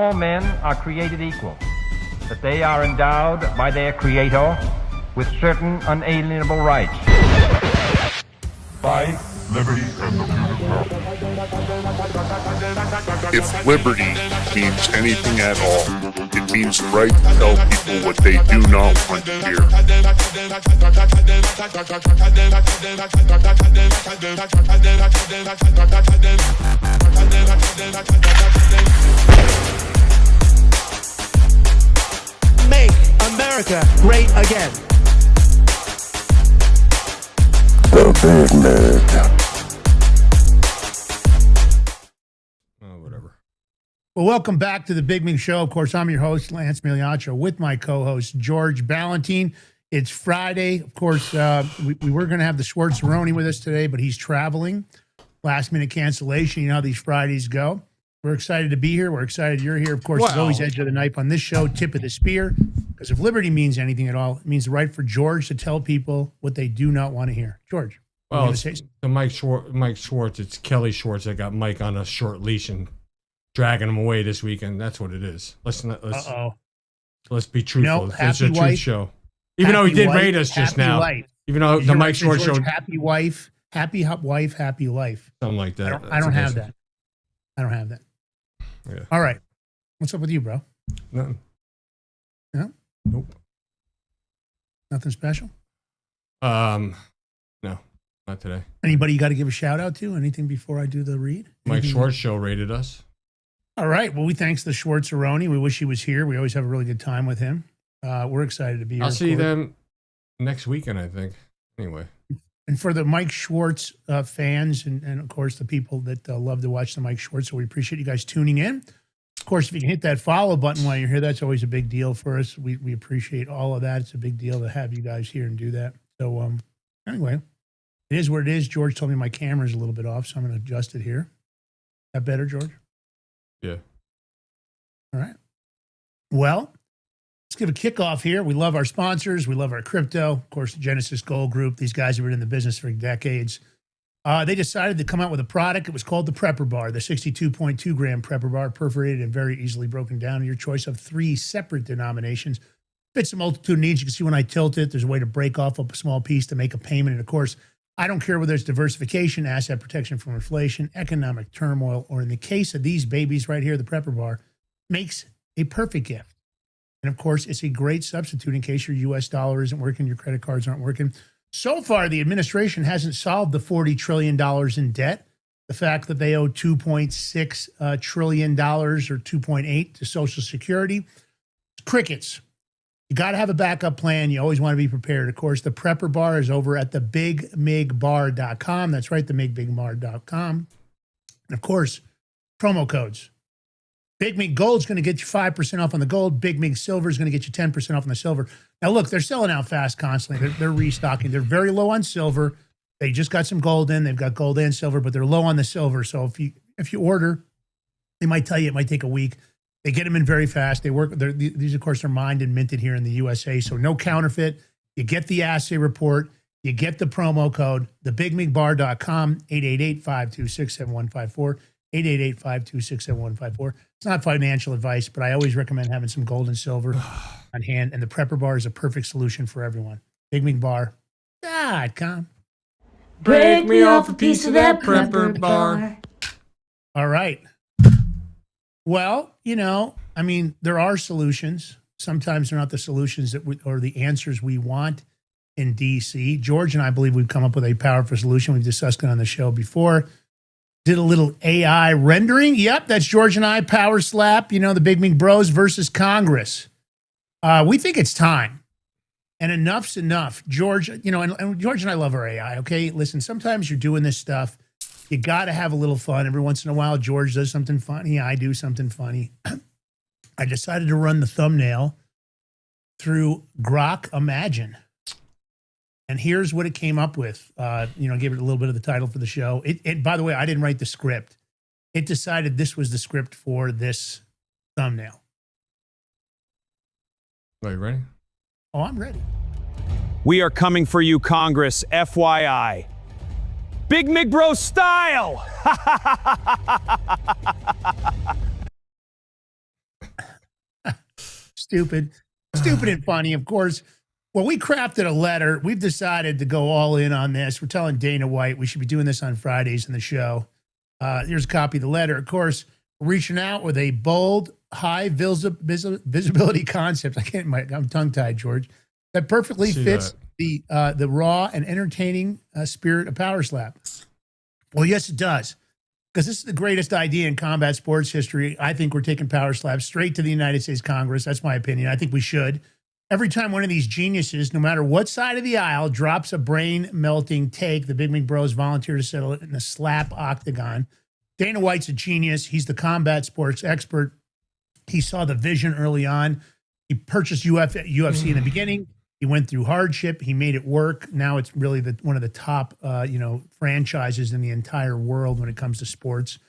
all men are created equal, that they are endowed by their Creator with certain unalienable rights. Life, liberty, and the pursuit of happiness. If liberty means anything at all, it means the right to tell people what they do not want to hear. Make America great again. The Big Mig. Whatever. Well, welcome back to the Big Mig Show. Of course, I'm your host, Lance Migliaccio, with my co-host, George Ballantine. It's Friday. Of course, we were going to have the Schwartzeroni with us today, but he's traveling. Last-minute cancellation. You know how these Fridays go. We're excited to be here. We're excited you're here. Of course, As always, edge of the knife on this show, tip of the spear. Because if liberty means anything at all, it means the right for George to tell people what they do not want to hear. George. Well, it's the Mike Schwartz. It's Kelly Schwartz that got Mike on a short leash and dragging him away this weekend. That's what it is. Let's be truthful. It's a truth show. Even though he did rate us just now. Life. Even though the Mike Schwartz show. Happy wife, happy life. Something like that. I don't have that. I don't have that. Yeah. All right. What's up with you, bro? Nothing. No? Nope. Nothing special? No, not today. Anybody you got to give a shout out to? Anything before I do the read? Mike Schwartz show rated us. All right. Well, we thanks the Schwartzeroni. We wish he was here. We always have a really good time with him. We're excited to be here. I'll see them next weekend, I think. Anyway. And for the Mike Schwartz fans and of course, the people that love to watch the Mike Schwartz, so we appreciate you guys tuning in. Of course, if you can hit that follow button while you're here, that's always a big deal for us. We appreciate all of that. It's a big deal to have you guys here and do that. So anyway, it is what it is. George told me my camera's a little bit off, so I'm going to adjust it here. That better, George? Yeah. All right. Well, let's give a kickoff here. We love our sponsors. We love our crypto. Of course, the Genesis Gold Group. These guys have been in the business for decades. They decided to come out with a product. It was called the Prepper Bar, the 62.2 gram Prepper Bar, perforated and very easily broken down in your choice of 3 separate denominations. Fits a multitude of needs. You can see when I tilt it, there's a way to break off a small piece to make a payment. And of course, I don't care whether it's diversification, asset protection from inflation, economic turmoil, or in the case of these babies right here, the Prepper Bar makes a perfect gift. And of course, it's a great substitute in case your U.S. dollar isn't working, your credit cards aren't working. So far, the administration hasn't solved the $40 trillion in debt. The fact that they owe $2.6 trillion or 2.8 to Social Security. Crickets. You got to have a backup plan. You always want to be prepared. Of course, the Prepper Bar is over at thebigmigbar.com. That's right, thebigmigbar.com. And of course, promo codes. Big Mig Gold is going to get you 5% off on the gold. Big Mig Silver is going to get you 10% off on the silver. Now, look, they're selling out fast constantly. They're restocking. They're very low on silver. They just got some gold in. They've got gold and silver, but they're low on the silver. So if you order, they might tell you it might take a week. They get them in very fast. They work. These, of course, are mined and minted here in the USA. So no counterfeit. You get the assay report. You get the promo code, thebigmigbar.com, 888-526-7154. 888-526-7154. It's not financial advice, but I always recommend having some gold and silver on hand, and the Prepper Bar is a perfect solution for everyone. BigMigBar.com. Break me off a piece of that Prepper Bar. All right. Well, there are solutions. Sometimes they're not the solutions or the answers we want in D.C. George and I believe we've come up with a powerful solution. We've discussed it on the show before. Did a little AI rendering. Yep, that's George and I, Power Slap, the Big Mig Bros versus Congress. We think it's time. And enough's enough. George, and George and I love our AI, okay? Listen, sometimes you're doing this stuff. You got to have a little fun. Every once in a while, George does something funny. I do something funny. I decided to run the thumbnail through Grok Imagine. And here's what it came up with. Give it a little bit of the title for the show. It by the way, I didn't write the script. It decided this was the script for this thumbnail. Are you ready? Oh, I'm ready. We are coming for you, Congress, FYI. Big Mig Bro style! stupid and funny, of course. Well, we crafted a letter. We've decided to go all in on this. We're telling Dana White we should be doing this on Fridays in the show. Here's a copy of the letter. Of course, we're reaching out with a bold, high visibility concept. I'm tongue-tied, George. That perfectly fits the raw and entertaining spirit of Power Slap. Well, yes, it does. Because this is the greatest idea in combat sports history. I think we're taking Power Slap straight to the United States Congress. That's my opinion. I think we should. Every time one of these geniuses, no matter what side of the aisle, drops a brain-melting take, the Big Mig Bros volunteer to settle it in a slap octagon. Dana White's a genius. He's the combat sports expert. He saw the vision early on. He purchased UFC in the beginning. He went through hardship. He made it work. Now it's really one of the top, franchises in the entire world when it comes to sports.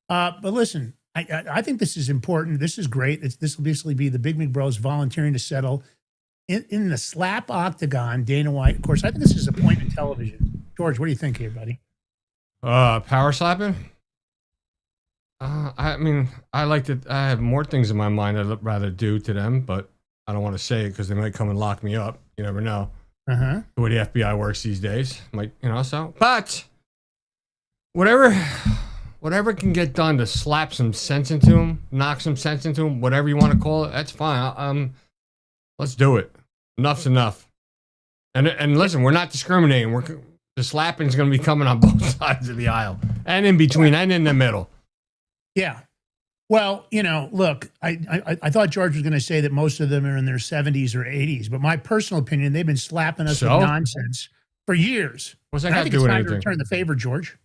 But listen, I think this is important. This is great. This will basically be the Big Mig Bros volunteering to settle in the slap octagon. Dana White, of course. I think this is appointment television. George, what do you think here, buddy? Power slapping. I mean, I have more things in my mind I'd rather do to them, but I don't want to say it because they might come and lock me up. You never know. The way the FBI works these days. But whatever can get done to slap some sense into them, knock some sense into them, whatever you want to call it, that's fine. Let's do it. Enough's enough. And listen, we're not discriminating. The slapping is going to be coming on both sides of the aisle and in between and in the middle. Yeah. Well, look, I thought George was going to say that most of them are in their 70s or 80s, but my personal opinion, they've been slapping us with nonsense for years. What's that got to do with anything? To return the favor, George.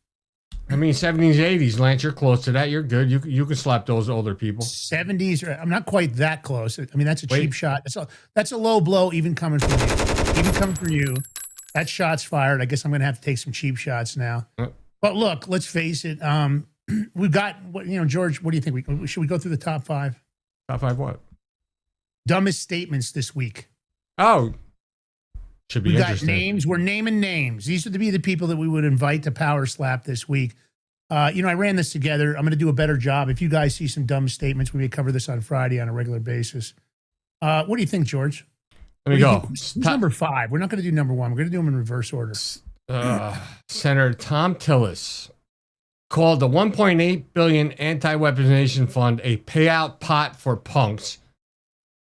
I mean, 70s, 80s, Lance, you're close to that. You're good. You can slap those older people. 70s, I'm not quite that close. I mean, that's a cheap shot. That's a low blow, even coming from you. Even coming from you. That shot's fired. I guess I'm going to have to take some cheap shots now. But look, let's face it. We've got, George, what do you think? Should we go through the top 5? Top 5 what? Dumbest statements this week. Oh, should be interesting. We got names. We're naming names. These would be the people that we would invite to Power Slap this week. I ran this together. I'm going to do a better job. If you guys see some dumb statements, we may cover this on Friday on a regular basis. What do you think, George? Let me go. Who's number 5? We're not going to do number 1. We're going to do them in reverse order. Senator Thom Tillis called the $1.8 billion anti-weaponization fund a payout pot for punks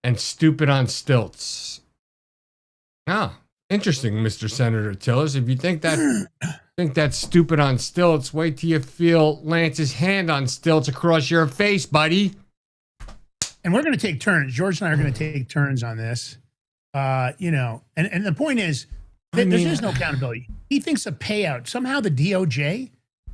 and stupid on stilts. Interesting, Mr. Senator Tillis. If you think that's stupid on stilts, wait till you feel Lance's hand on stilts across your face, buddy. And we're going to take turns. George and I are going to take turns on this. And the point is, there's no accountability. He thinks a payout, somehow the DOJ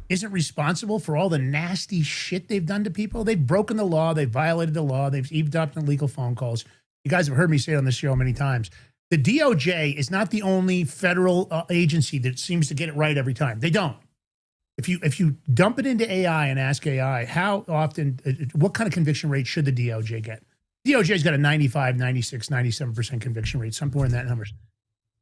isn't responsible for all the nasty shit they've done to people. They've broken the law. They've violated the law. They've eavesdropped on illegal phone calls. You guys have heard me say it on this show many times. The DOJ is not the only federal agency that seems to get it right every time. They don't. If you dump it into AI and ask AI, how often, what kind of conviction rate should the DOJ get? DOJ's got a 95, 96, 97% conviction rate, somewhere in that numbers.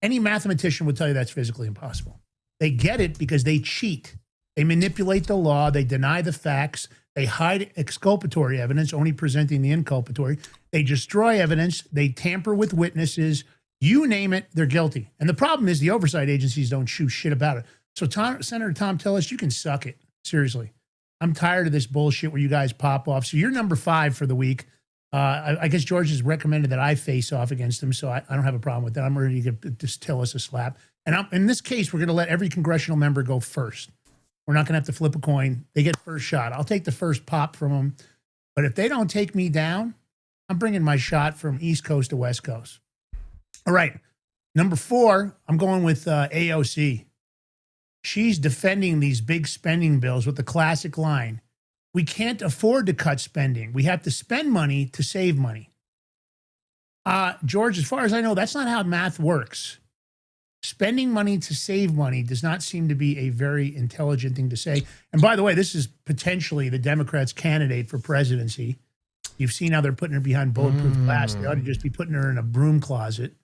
Any mathematician would tell you that's physically impossible. They get it because they cheat. They manipulate the law. They deny the facts. They hide exculpatory evidence, only presenting the inculpatory. They destroy evidence. They tamper with witnesses. You name it, they're guilty. And the problem is the oversight agencies don't shoot shit about it. So Senator Thom Tillis, you can suck it. Seriously. I'm tired of this bullshit where you guys pop off. So you're number 5 for the week. I guess George has recommended that I face off against him, so I don't have a problem with that. I'm ready to give this Tillis a slap. And in this case, we're going to let every congressional member go first. We're not going to have to flip a coin. They get first shot. I'll take the first pop from them. But if they don't take me down, I'm bringing my shot from East Coast to West Coast. All right. Number 4, I'm going with AOC. She's defending these big spending bills with the classic line, we can't afford to cut spending. We have to spend money to save money. George, as far as I know, that's not how math works. Spending money to save money does not seem to be a very intelligent thing to say. And by the way, this is potentially the Democrats' candidate for presidency. You've seen how they're putting her behind bulletproof glass. They ought to just be putting her in a broom closet.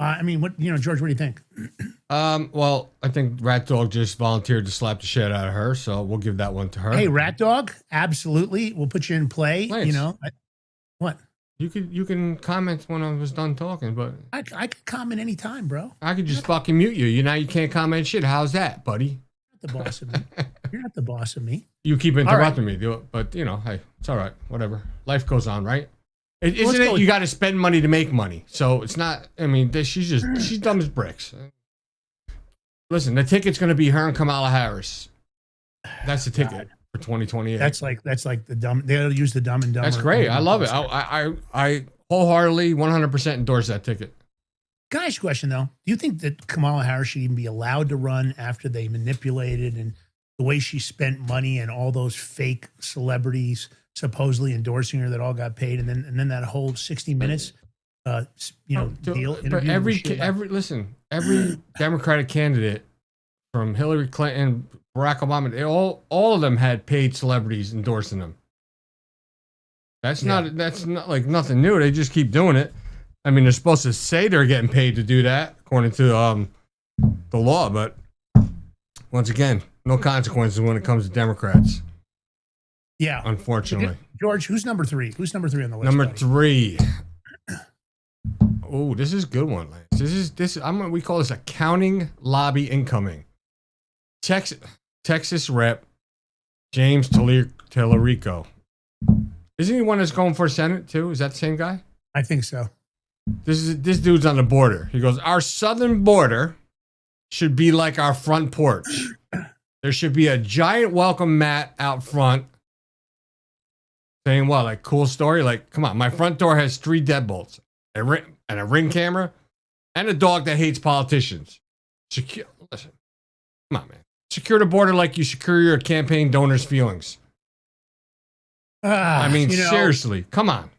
George, what do you think? Well, I think Rat Dog just volunteered to slap the shit out of her, so we'll give that one to her. Hey, Rat Dog, absolutely. We'll put you in play. Nice. What? You can comment when I was done talking, but I could comment anytime, bro. I could just fucking mute you. You can't comment shit. How's that, buddy? You're not the boss of me. You're not the boss of me. You keep interrupting me, but hey, it's all right. Whatever. Life goes on, right? Isn't it? You got to spend money to make money. So it's not. I mean, she's dumb as bricks. Listen, the ticket's going to be her and Kamala Harris. That's the ticket for 2028. That's like the dumb. They'll use the Dumb and Dumber. That's great. I love it. I wholeheartedly 100% endorse that ticket. Can I ask you a question though? Do you think that Kamala Harris should even be allowed to run after they manipulated and the way she spent money and all those fake celebrities supposedly endorsing her that all got paid, and then that whole 60 minutes, deal. But every Democratic candidate from Hillary Clinton, Barack Obama, all of them had paid celebrities endorsing them. That's not like nothing new. They just keep doing it. I mean, they're supposed to say they're getting paid to do that according to the law, but once again, no consequences when it comes to Democrats. Yeah, unfortunately. George, who's number 3? Who's number 3 on the list? Number 3. Oh, this is a good one, Lance. We call this accounting lobby incoming. Texas Rep James Tallarico. Isn't he one that's going for Senate too? Is that the same guy? I think so. This dude's on the border. He goes, our southern border should be like our front porch. There should be a giant welcome mat out front. Saying what? Like, cool story? Like, come on, my front door has 3 deadbolts, and a ring camera, and a dog that hates politicians. Listen, come on, man. Secure the border like you secure your campaign donors' feelings. I mean, seriously, come on.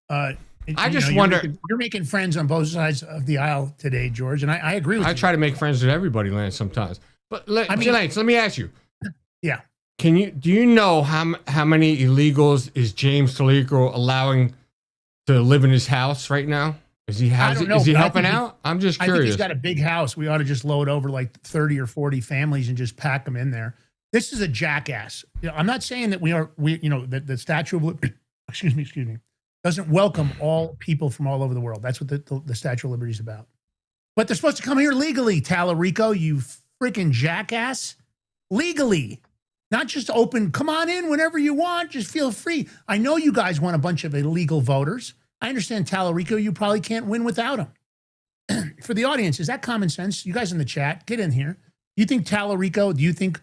I just wonder. You're making friends on both sides of the aisle today, George, and I agree with you. I try to make friends with everybody, Lance, sometimes. But Lance, let me ask you. Yeah. Do you know how many illegals is James Tallarico allowing to live in his house right now? Is he helping out? I'm just curious. I think he's got a big house. We ought to just load over like 30 or 40 families and just pack them in there. This is a jackass. I'm not saying that that the Statue of excuse me, doesn't welcome all people from all over the world. That's what the Statue of Liberty is about. But they're supposed to come here legally, Tallarico, you freaking jackass. Legally. Not just open, come on in whenever you want, just feel free. I know you guys want a bunch of illegal voters. I understand, Tallarico, you probably can't win without them. For the audience, is that common sense? You guys in the chat, get in here. You think Tallarico, do you think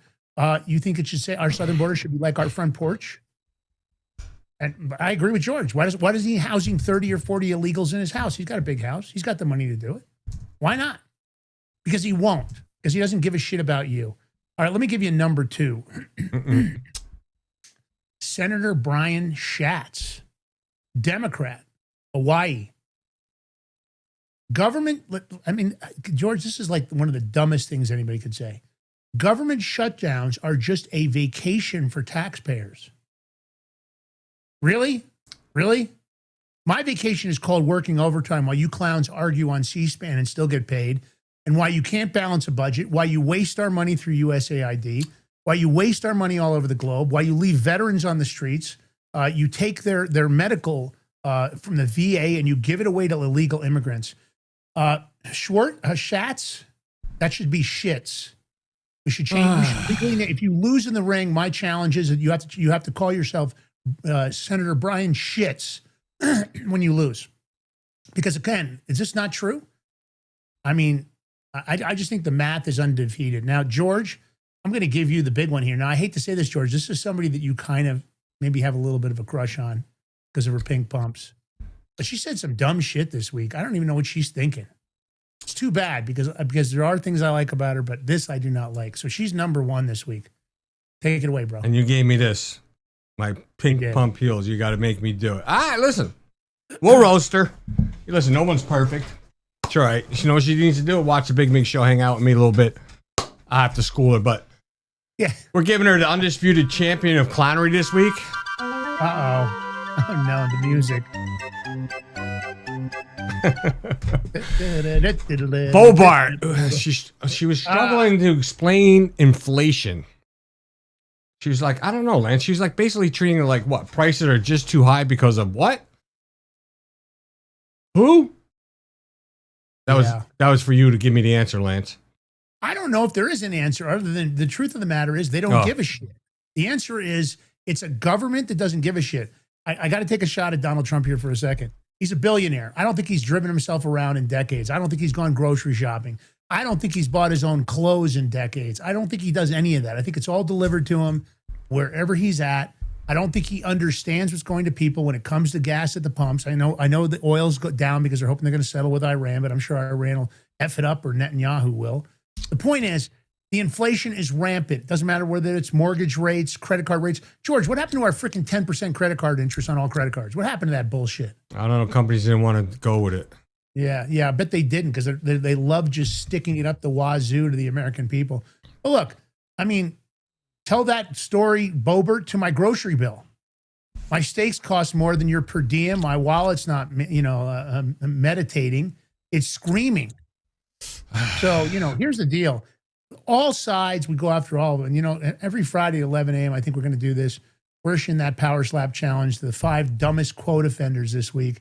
it should say our southern border should be like our front porch? And I agree with George. Why is he housing 30 or 40 illegals in his house? He's got a big house. He's got the money to do it. Why not? Because he won't. Because he doesn't give a shit about you. All right, let me give you number 2. Senator Brian Schatz, Democrat, Hawaii. Government, I mean, George, this is like one of the dumbest things anybody could say. Government shutdowns are just a vacation for taxpayers. Really? Really? My vacation is called working overtime while you clowns argue on C-SPAN and still get paid, and why you can't balance a budget, why you waste our money through USAID, why you waste our money all over the globe, why you leave veterans on the streets, you take their medical from the VA and you give it away to illegal immigrants. Schatz, that should be shits. We should change. If you lose in the ring, my challenge is that you have to call yourself Senator Brian Shits when you lose. Because again, is this not true? I mean, I just think the math is undefeated. Now, George, I'm going to give you the big one here. Now, I hate to say this, George. This is somebody that you kind of maybe have a little bit of a crush on because of her pink pumps. But she said some dumb shit this week. I don't even know what she's thinking. It's too bad because there are things I like about her, but this I do not like. So she's number 1 this week. Take it away, bro. And you gave me this. My pink pump heels. You got to make me do it. All right, listen. We'll roast her. Listen, no one's perfect. It's all right. You know what she needs to do? Watch the Big Mig Show, hang out with me a little bit. I have to school her, but yeah, we're giving her the undisputed champion of clownery this week. Uh-oh. Oh, no, the music. Bobart. She was struggling to explain inflation. She was like, I don't know, Lance. She was like basically treating it like what? Prices are just too high because of what? Who? That Yeah. was for you to give me the answer, Lance. I don't know if there is an answer other than the truth of the matter is they don't give a shit. The answer is it's a government that doesn't give a shit. I got to take a shot at Donald Trump here for a second. He's a billionaire. I don't think he's driven himself around in decades. I don't think he's gone grocery shopping. I don't think he's bought his own clothes in decades. I don't think he does any of that. I think it's all delivered to him wherever he's at. I don't think he understands what's going to people when it comes to gas at the pumps. I know the oil's go down because they're hoping they're going to settle with Iran, but I'm sure Iran will F it up or Netanyahu will. The point is, the inflation is rampant. It doesn't matter whether it's mortgage rates, credit card rates. George, what happened to our freaking 10% credit card interest on all credit cards? What happened to that bullshit? I don't know. Companies didn't want to go with it. Yeah, I bet they didn't because they love just sticking it up the wazoo to the American people. But look, I mean, tell that story, Boebert, to my grocery bill. My steaks cost more than your per diem. My wallet's not, meditating. It's screaming. So, here's the deal. All sides, we go after all of them. Every Friday at 11 a.m., I think we're going to do this. We're issuing that Power Slap Challenge to the 5 dumbest quote offenders this week.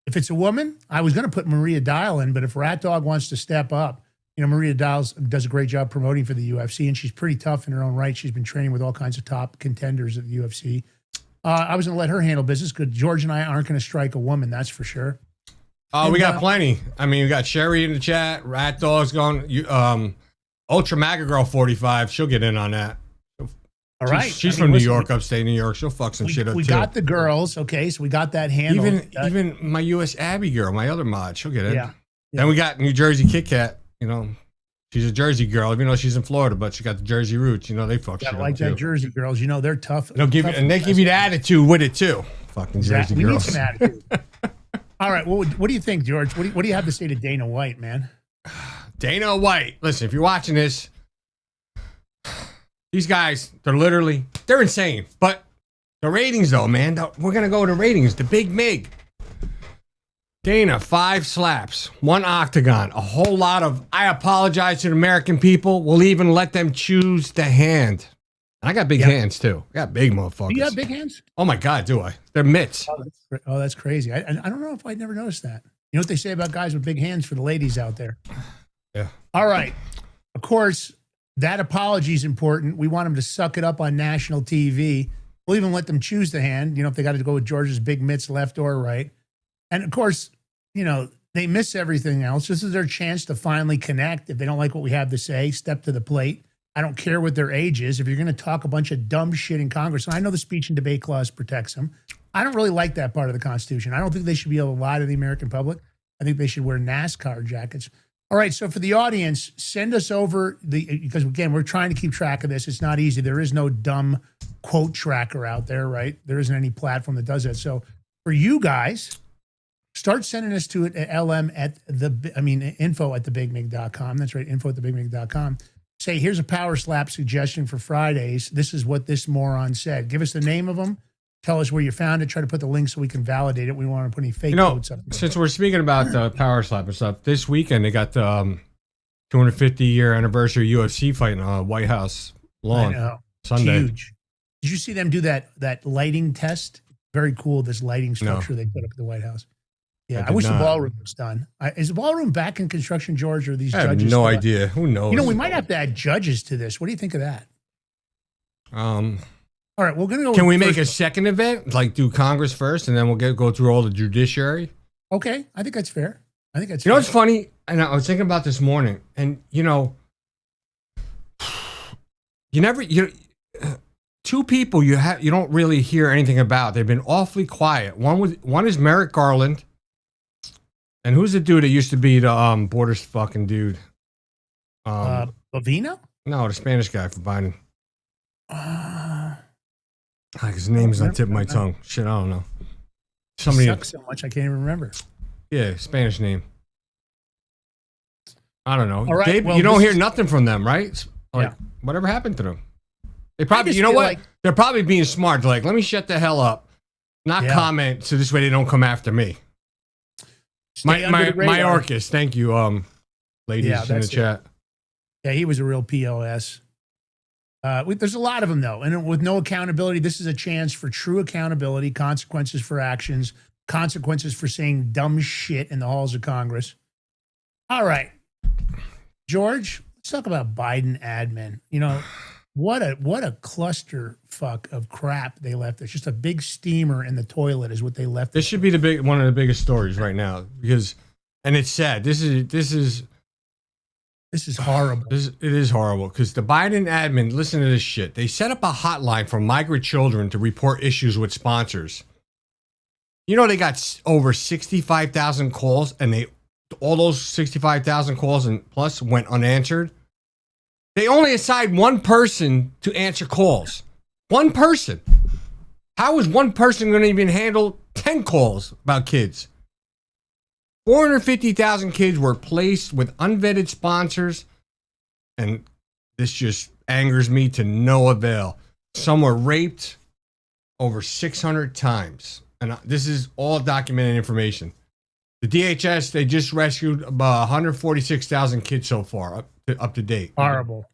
If it's a woman, I was going to put Maria Dial in, but if Rat Dog wants to step up, Maria Dial does a great job promoting for the UFC, and she's pretty tough in her own right. She's been training with all kinds of top contenders at the UFC. I was going to let her handle business because George and I aren't going to strike a woman, that's for sure. We got plenty. I mean, we got Sherry in the chat. Rat Dog's going. Ultra MAGA Girl 45. She'll get in on that. All right. She's from New York, upstate New York. She'll fuck some shit up, too. We got the girls. Okay, so we got that handle. Even my US Abby girl, my other mod, she'll get in. Yeah. Then we got New Jersey Kit Kat. She's a Jersey girl, even though she's in Florida, but she got the Jersey roots. They fuck shit up, like that too. Jersey girls. They're tough. They give you the attitude with it, too. Fucking Jersey we girls. need some attitude. All right. Well, what do you think, George? What do you have to say to Dana White, man? Dana White. Listen, if you're watching this, these guys, they're insane. But the ratings, though, man, we're going to go to ratings. The Big Mig. Dana, 5 slaps, 1 octagon, a whole lot of, I apologize to the American people. We'll even let them choose the hand. I got big hands, too. I got big motherfuckers. You got big hands? Oh, my God, do I? They're mitts. Oh, that's crazy. I don't know if I'd never noticed that. You know what they say about guys with big hands for the ladies out there? Yeah. All right. Of course, that apology is important. We want them to suck it up on national TV. We'll even let them choose the hand, if they got to go with George's big mitts, left or right. And of course, they miss everything else. This is their chance to finally connect. If they don't like what we have to say, step to the plate. I don't care what their age is. If you're going to talk a bunch of dumb shit in Congress, and I know the speech and debate clause protects them, I don't really like that part of the Constitution. I don't think they should be able to lie to the American public. I think they should wear NASCAR jackets. All right, so for the audience, send us over because again, we're trying to keep track of this. It's not easy. There is no dumb quote tracker out there, right? There isn't any platform that does that. So for you guys, start sending us to it at info at thebigmig.com. That's right, info at thebigmig.com. Say, here's a power slap suggestion for Fridays. This is what this moron said. Give us the name of them. Tell us where you found it. Try to put the link so we can validate it. We don't want to put any fake quotes up there. Since we're speaking about the power slap and stuff, this weekend they got the 250-year anniversary UFC fight in White House lawn. I know. Sunday. Huge. Did you see them do that lighting test? Very cool, this lighting structure they put up at the White House. Yeah, I wish the ballroom was done. Is the ballroom back in construction, George, or are these judges? I have no idea. Who knows? We might have to add judges to this. What do you think of that? All right, we're going to go. Can we make a second event? Like do Congress first, and then we'll go through all the judiciary? Okay, I think that's fair. fair. You know what's funny? And I was thinking about this morning, and two people you don't really hear anything about. They've been awfully quiet. One is Merrick Garland, and who's the dude that used to be the Borders fucking dude? Bovino? No, the Spanish guy for Biden. His name's on the tip of my tongue. Shit, I don't know. Somebody sucks so much I can't even remember. Yeah, Spanish name. I don't know. All right, you don't hear nothing from them, right? Whatever happened to them? They probably, you know what? They're probably being smart. They're like, let me shut the hell up, not comment, so this way they don't come after me. My Orcus, thank you, ladies in the chat. Yeah, he was a real POS. There's a lot of them, though. And with no accountability, this is a chance for true accountability, consequences for actions. consequences for saying dumb shit in the halls of Congress. All right, George, let's talk about Biden admin. You know, what a cluster fuck of crap they left. It's just a big steamer in the toilet is what they left. This should be one of the biggest stories right now because, and it's sad. This is horrible. It is horrible because the Biden admin, listen to this shit. They set up a hotline for migrant children to report issues with sponsors. You know, they got over 65,000 calls and all those 65,000 calls and plus went unanswered. They only assigned one person to answer calls. One person. How is one person going to even handle 10 calls about kids? 450,000 kids were placed with unvetted sponsors, and this just angers me to no avail. Some were raped over 600 times, and this is all documented information. The DHS, they just rescued about 146,000 kids so far, up to date. Horrible.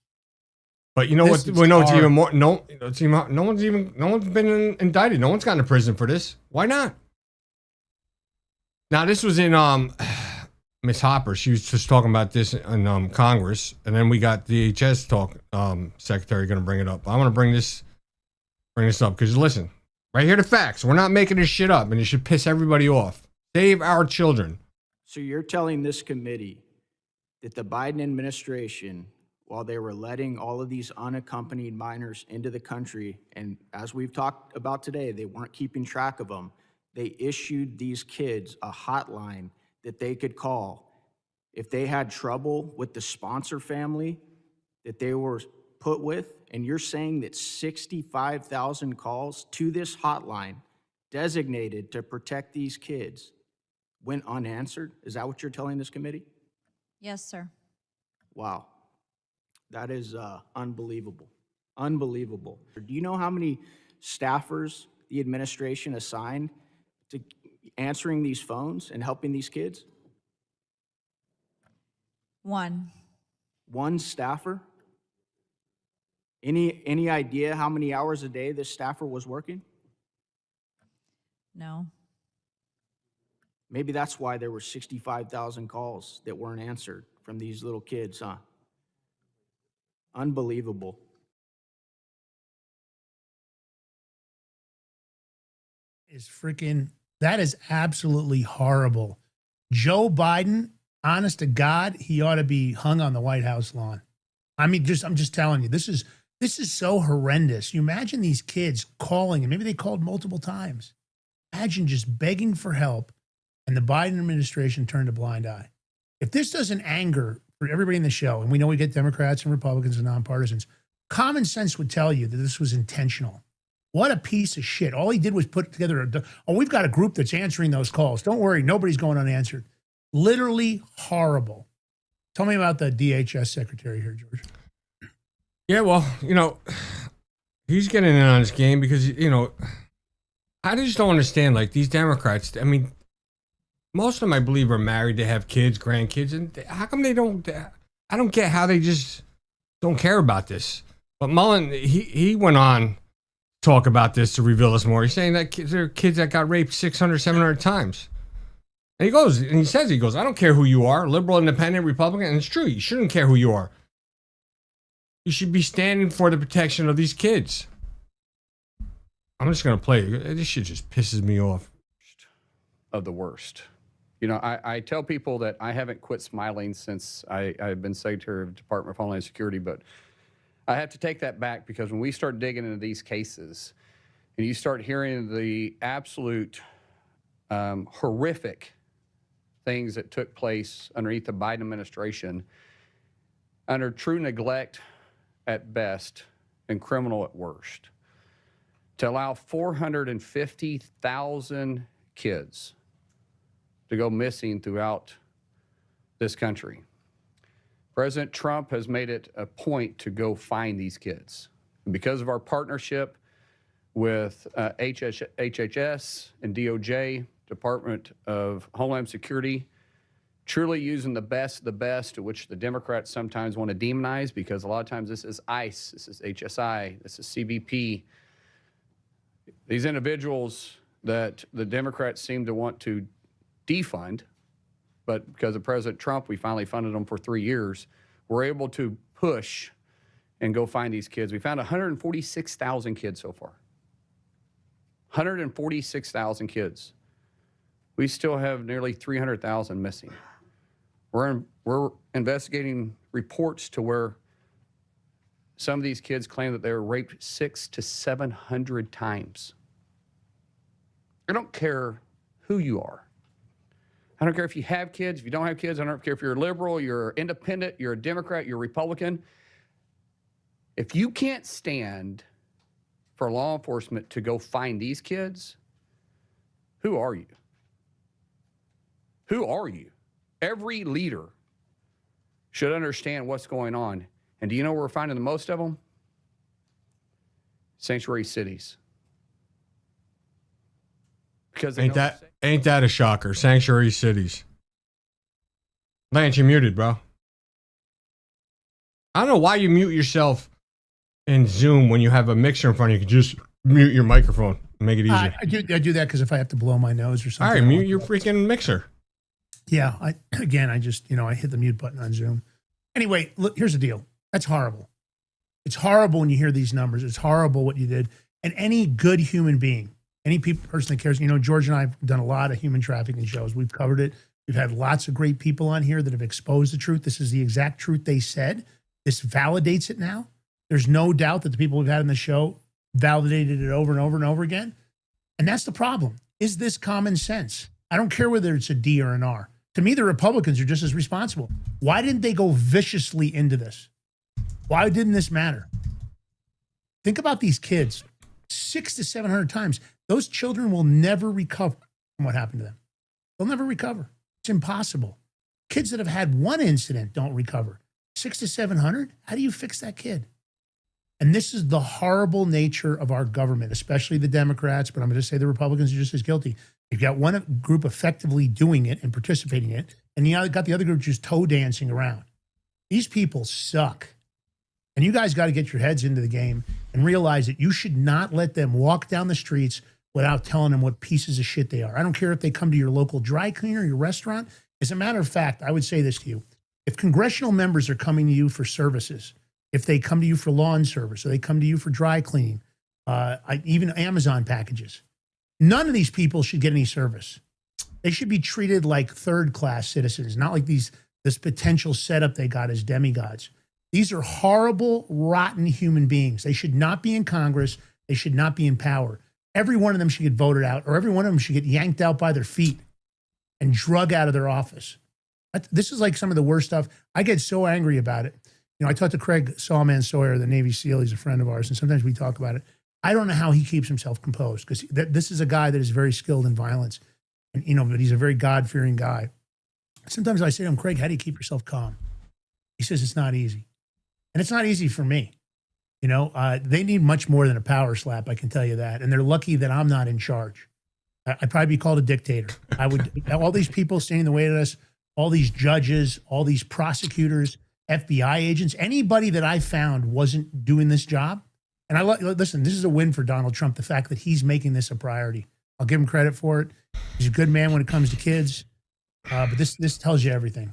But you know what? We know it's even more. No one's been indicted. No one's gotten to prison for this. Why not? Now this was in Miss Hopper. She was just talking about this in Congress, and then we got the DHS secretary going to bring it up. I want to bring this up because listen, right here the facts. We're not making this shit up, and it should piss everybody off. Save our children. So you're telling this committee that the Biden administration, while they were letting all of these unaccompanied minors into the country, and as we've talked about today, they weren't keeping track of them, they issued these kids a hotline that they could call if they had trouble with the sponsor family that they were put with. And you're saying that 65,000 calls to this hotline designated to protect these kids went unanswered? Is that what you're telling this committee? Yes, sir. Wow. That is unbelievable. Unbelievable. Do you know how many staffers the administration assigned to answering these phones and helping these kids? One. One staffer? Any idea how many hours a day this staffer was working? No. Maybe that's why there were 65,000 calls that weren't answered from these little kids, huh? Unbelievable. That is absolutely horrible. Joe Biden, honest to God, he ought to be hung on the White House lawn. I mean, I'm just telling you, this is so horrendous. You imagine these kids calling, and maybe they called multiple times. Imagine just begging for help, and the Biden administration turned a blind eye. If this doesn't anger for everybody in the show, and we know we get Democrats and Republicans and nonpartisans, common sense would tell you that this was intentional. What a piece of shit. All he did was put together we've got a group that's answering those calls. Don't worry, nobody's going unanswered. Literally horrible. Tell me about the DHS secretary here, George. Yeah, well, you know, he's getting in on this game because, you know, I just don't understand, like, these Democrats. I mean, most of them, I believe, are married. They have kids, grandkids. And how come they don't? I don't get how they just don't care about this. But Mullen, he went on to talk about this to reveal this more. He's saying that there are kids that got raped 600, 700 times. And he says, I don't care who you are, liberal, independent, Republican. And it's true. You shouldn't care who you are. You should be standing for the protection of these kids. I'm just going to play it. This shit just pisses me off. Of the worst. You know, I tell people that I haven't quit smiling since I've been Secretary of the Department of Homeland Security, but I have to take that back because when we start digging into these cases and you start hearing the absolute horrific things that took place underneath the Biden administration, under true neglect at best and criminal at worst, to allow 450,000 kids to go missing throughout this country. President Trump has made it a point to go find these kids. And because of our partnership with HHS and DOJ, Department of Homeland Security, truly using the best, which the Democrats sometimes want to demonize because a lot of times this is ICE, this is HSI, this is CBP. These individuals that the Democrats seem to want to defund, but because of President Trump, we finally funded them for 3 years. We're able to push and go find these kids. We found 146,000 kids so far. 146,000 kids. We still have nearly 300,000 missing. We're investigating reports to where some of these kids claim that they were raped 600 to 700 times. I don't care who you are. I don't care if you have kids, if you don't have kids. I don't care if you're a liberal, you're independent, you're a Democrat, you're a Republican. If you can't stand for law enforcement to go find these kids, who are you? Who are you? Every leader should understand what's going on. And do you know where we're finding the most of them? Sanctuary cities. Because ain't that a shocker? Sanctuary cities. Lance, you're muted, bro. I don't know why you mute yourself in Zoom when you have a mixer in front of you. You can just mute your microphone and make it easier. I do that because if I have to blow my nose or something. All right, mute your freaking mixer. Yeah, I hit the mute button on Zoom. Anyway, look, here's the deal. That's horrible. It's horrible when you hear these numbers. It's horrible what you did. And any good human being, any person that cares, George and I have done a lot of human trafficking shows. We've covered it. We've had lots of great people on here that have exposed the truth. This is the exact truth they said. This validates it now. There's no doubt that the people we've had on the show validated it over and over and over again. And that's the problem. Is this common sense? I don't care whether it's a D or an R. To me, the Republicans are just as responsible. Why didn't they go viciously into this? Why didn't this matter? Think about these kids. 600 to 700 times. Those children will never recover from what happened to them. They'll never recover. It's impossible. Kids that have had one incident don't recover. 600 to 700? How do you fix that kid? And this is the horrible nature of our government, especially the Democrats, but I'm going to say the Republicans are just as guilty. You've got one group effectively doing it and participating in it, and you got the other group just toe dancing around. These people suck. And you guys got to get your heads into the game and realize that you should not let them walk down the streets without telling them what pieces of shit they are. I don't care if they come to your local dry cleaner, your restaurant. As a matter of fact, I would say this to you. If congressional members are coming to you for services, if they come to you for lawn service, or they come to you for dry cleaning, even Amazon packages, none of these people should get any service. They should be treated like third-class citizens, not like this potential setup they got as demigods. These are horrible, rotten human beings. They should not be in Congress. They should not be in power. Every one of them should get voted out, or every one of them should get yanked out by their feet and drug out of their office. This is like some of the worst stuff. I get so angry about it. I talked to Craig Sawman Sawyer, the Navy SEAL. He's a friend of ours, and sometimes we talk about it. I don't know how he keeps himself composed, because this is a guy that is very skilled in violence, and but he's a very God-fearing guy. Sometimes I say to him, Craig, how do you keep yourself calm? He says it's not easy. And it's not easy for me. They need much more than a power slap, I can tell you that. And they're lucky that I'm not in charge. I'd probably be called a dictator. I would. All these people standing in the way of us, all these judges, all these prosecutors, FBI agents, anybody that I found wasn't doing this job. And listen, this is a win for Donald Trump, the fact that he's making this a priority. I'll give him credit for it. He's a good man when it comes to kids. But this tells you everything.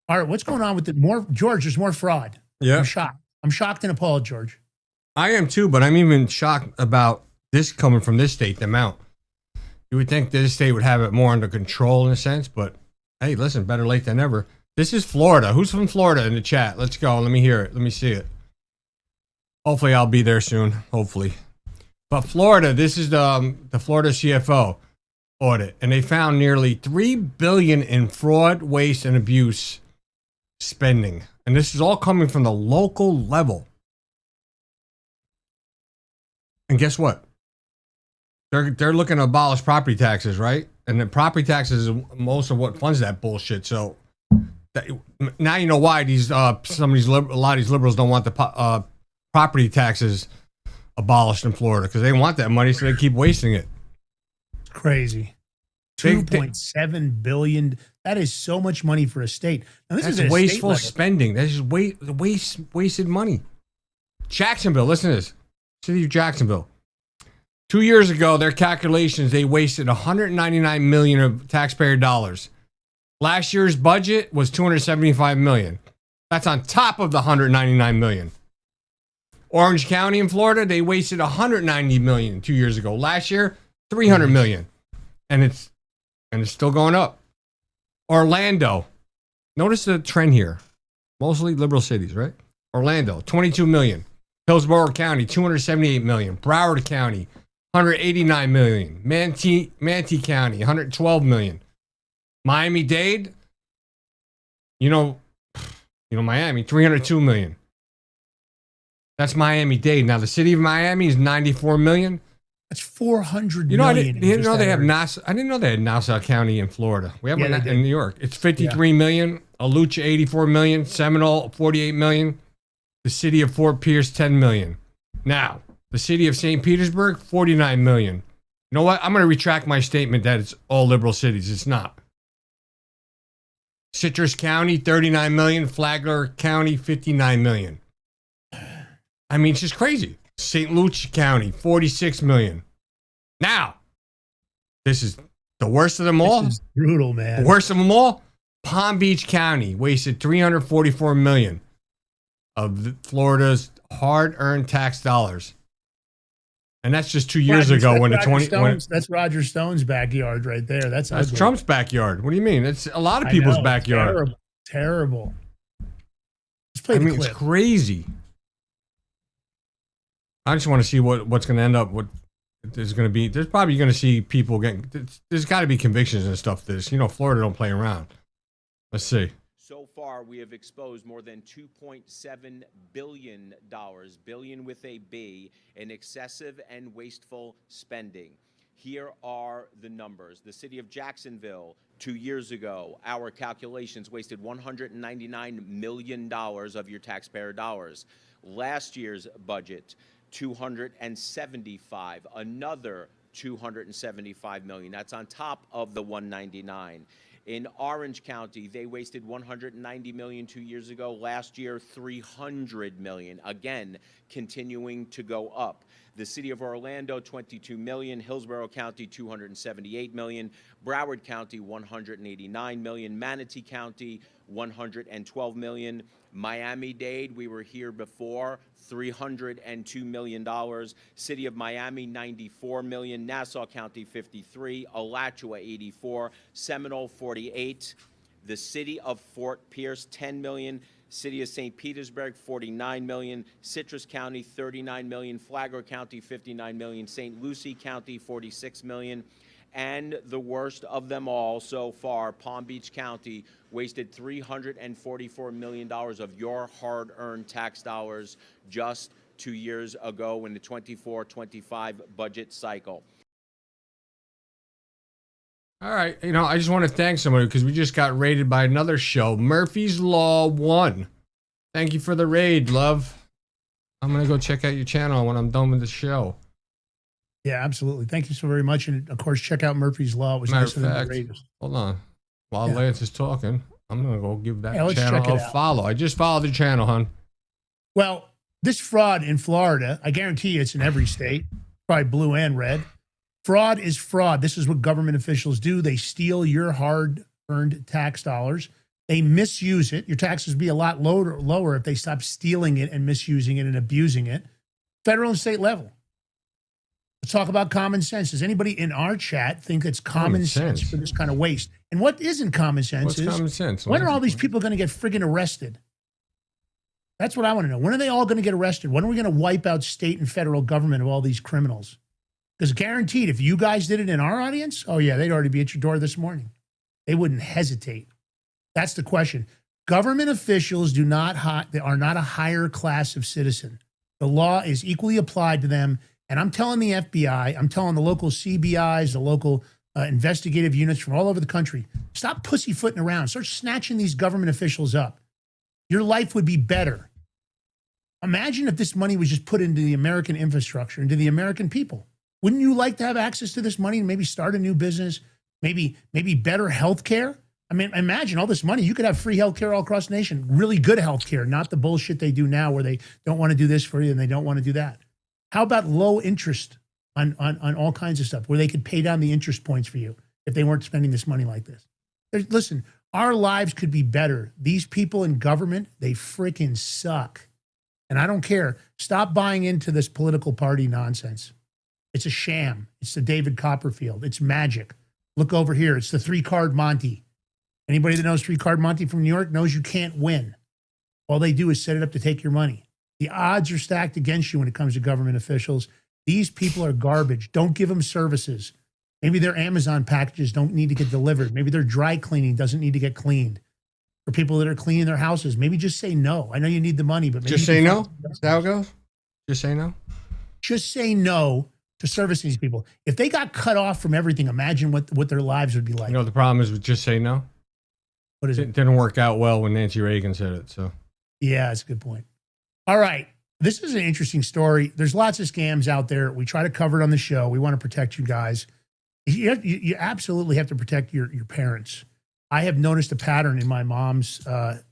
All right, what's going on with George, there's more fraud. Yeah. I'm shocked and appalled, George. I am too, but I'm even shocked about this coming from this state, the amount. You would think this state would have it more under control in a sense, but hey, listen, better late than never. This is Florida. Who's from Florida in the chat? Let's go. Let me hear it. Let me see it. Hopefully I'll be there soon. Hopefully. But Florida, this is the Florida CFO audit, and they found nearly $3 billion in fraud, waste, and abuse spending. And this is all coming from the local level. And guess what? They're looking to abolish property taxes, right? And the property taxes is most of what funds that bullshit. So now you know why a lot of these liberals don't want the property taxes abolished in Florida, because they want that money, so they keep wasting it. It's crazy. $2.7 billion. That is so much money for a state. Now, this is wasteful spending. That's just wasted money. Jacksonville, listen to this. City of Jacksonville. 2 years ago, their calculations, they wasted $199 million of taxpayer dollars. Last year's budget was $275 million. That's on top of the $199 million. Orange County in Florida, they wasted $190 million 2 years ago. Last year, $300 million. And it's still going up. Orlando. Notice the trend here. Mostly liberal cities, right? Orlando, $22 million. Hillsborough County, $278 million. Broward County, $189 million. Manatee County, $112 million. Miami-Dade, you know Miami, $302 million. That's Miami-Dade. Now the city of Miami is $94 million. That's $400 million. I didn't know they have Nassau. I didn't know they had Nassau County in Florida. We have one in New York. It's $53 million. Allucha, $84 million. Seminole, $48 million. The city of Fort Pierce, $10 million. Now, the city of St. Petersburg, $49 million. You know what? I'm going to retract my statement that it's all liberal cities. It's not. Citrus County, $39 million. Flagler County, $59 million. I mean, it's just crazy. St. Lucie County, $46 million. Now, this is the worst of them all. This is brutal, man. The worst of them all, Palm Beach County wasted $344 million of Florida's hard-earned tax dollars. And that's just 2 years ago when that's Roger Stone's backyard right there. That's Trump's backyard. What do you mean? It's a lot of people's backyard. Terrible. Let's play the clip. It's crazy. I just want to see what's going to end up. What there's going to be. There's probably going to see people getting. There's got to be convictions and stuff. Florida don't play around. Let's see. So far, we have exposed more than $2.7 billion, billion with a B, in excessive and wasteful spending. Here are the numbers. The city of Jacksonville, 2 years ago, our calculations wasted $199 million of your taxpayer dollars. Last year's budget, $275, another $275 million. That's on top of the $199. In Orange County, they wasted $190 million 2 years ago. Last year, $300 million. Again, continuing to go up. The city of Orlando, $22 million. Hillsborough County, $278 million. Broward County, $189 million. Manatee County, $112 million. Miami-Dade, we were here before, $302 million. City of Miami, $94 million. Nassau County, $53. Alachua, $84. Seminole, $48. The city of Fort Pierce, $10 million. City of St. Petersburg, $49 million. Citrus County, $39 million. Flagler County, $59 million. St. Lucie County, $46 million. And the worst of them all so far, Palm Beach County wasted $344 million of your hard-earned tax dollars just 2 years ago in the 24-25 budget cycle. All right. I just want to thank somebody because we just got raided by another show. Murphy's Law 1. Thank you for the raid, love. I'm going to go check out your channel when I'm done with the show. Yeah, absolutely. Thank you so very much. And of course, check out Murphy's Law. It was nice of them to raid us. Hold on. While Lance is talking, I'm going to go give that channel a follow. I just followed the channel, hon. Well, this fraud in Florida, I guarantee you it's in every state, probably blue and red. Fraud is fraud. This is what government officials do. They steal your hard-earned tax dollars. They misuse it. Your taxes would be a lot lower if they stop stealing it and misusing it and abusing it. Federal and state level. Let's talk about common sense. Does anybody in our chat think it's common sense for this kind of waste? And what isn't common sense is, common sense? When are all these people going to get friggin' arrested? That's what I want to know. When are they all going to get arrested? When are we going to wipe out state and federal government of all these criminals? Because guaranteed, if you guys did it in our audience, oh yeah, they'd already be at your door this morning. They wouldn't hesitate. That's the question. Government officials they are not a higher class of citizen. The law is equally applied to them. And I'm telling the FBI, I'm telling the local CBIs, the local investigative units from all over the country, stop pussyfooting around. Start snatching these government officials up. Your life would be better. Imagine if this money was just put into the American infrastructure, into the American people. Wouldn't you like to have access to this money and maybe start a new business, maybe better health care? I mean, imagine all this money. You could have free health care all across the nation, really good health care, not the bullshit they do now where they don't want to do this for you and they don't want to do that. How about low interest on all kinds of stuff where they could pay down the interest points for you if they weren't spending this money like this. Listen, our lives could be better. These people in government, they freaking suck. And I don't care. Stop buying into this political party nonsense. It's a sham. It's the David Copperfield. It's magic. Look over here. It's the 3-card Monty. Anybody that knows 3-card Monty from New York knows you can't win. All they do is set it up to take your money. The odds are stacked against you when it comes to government officials. These people are garbage. Don't give them services. Maybe their Amazon packages don't need to get delivered. Maybe their dry cleaning doesn't need to get cleaned. For people that are cleaning their houses, maybe just say no. I know you need the money, but maybe just say no. Is that how it goes? Just say no. Just say no to servicing these people. If they got cut off from everything, imagine what their lives would be like. You know, the problem is with just say no. What is it? It didn't work out well when Nancy Reagan said it. So yeah, that's a good point. All right. This is an interesting story. There's lots of scams out there. We try to cover it on the show. We want to protect you guys. You absolutely have to protect your parents. I have noticed a pattern in my mom's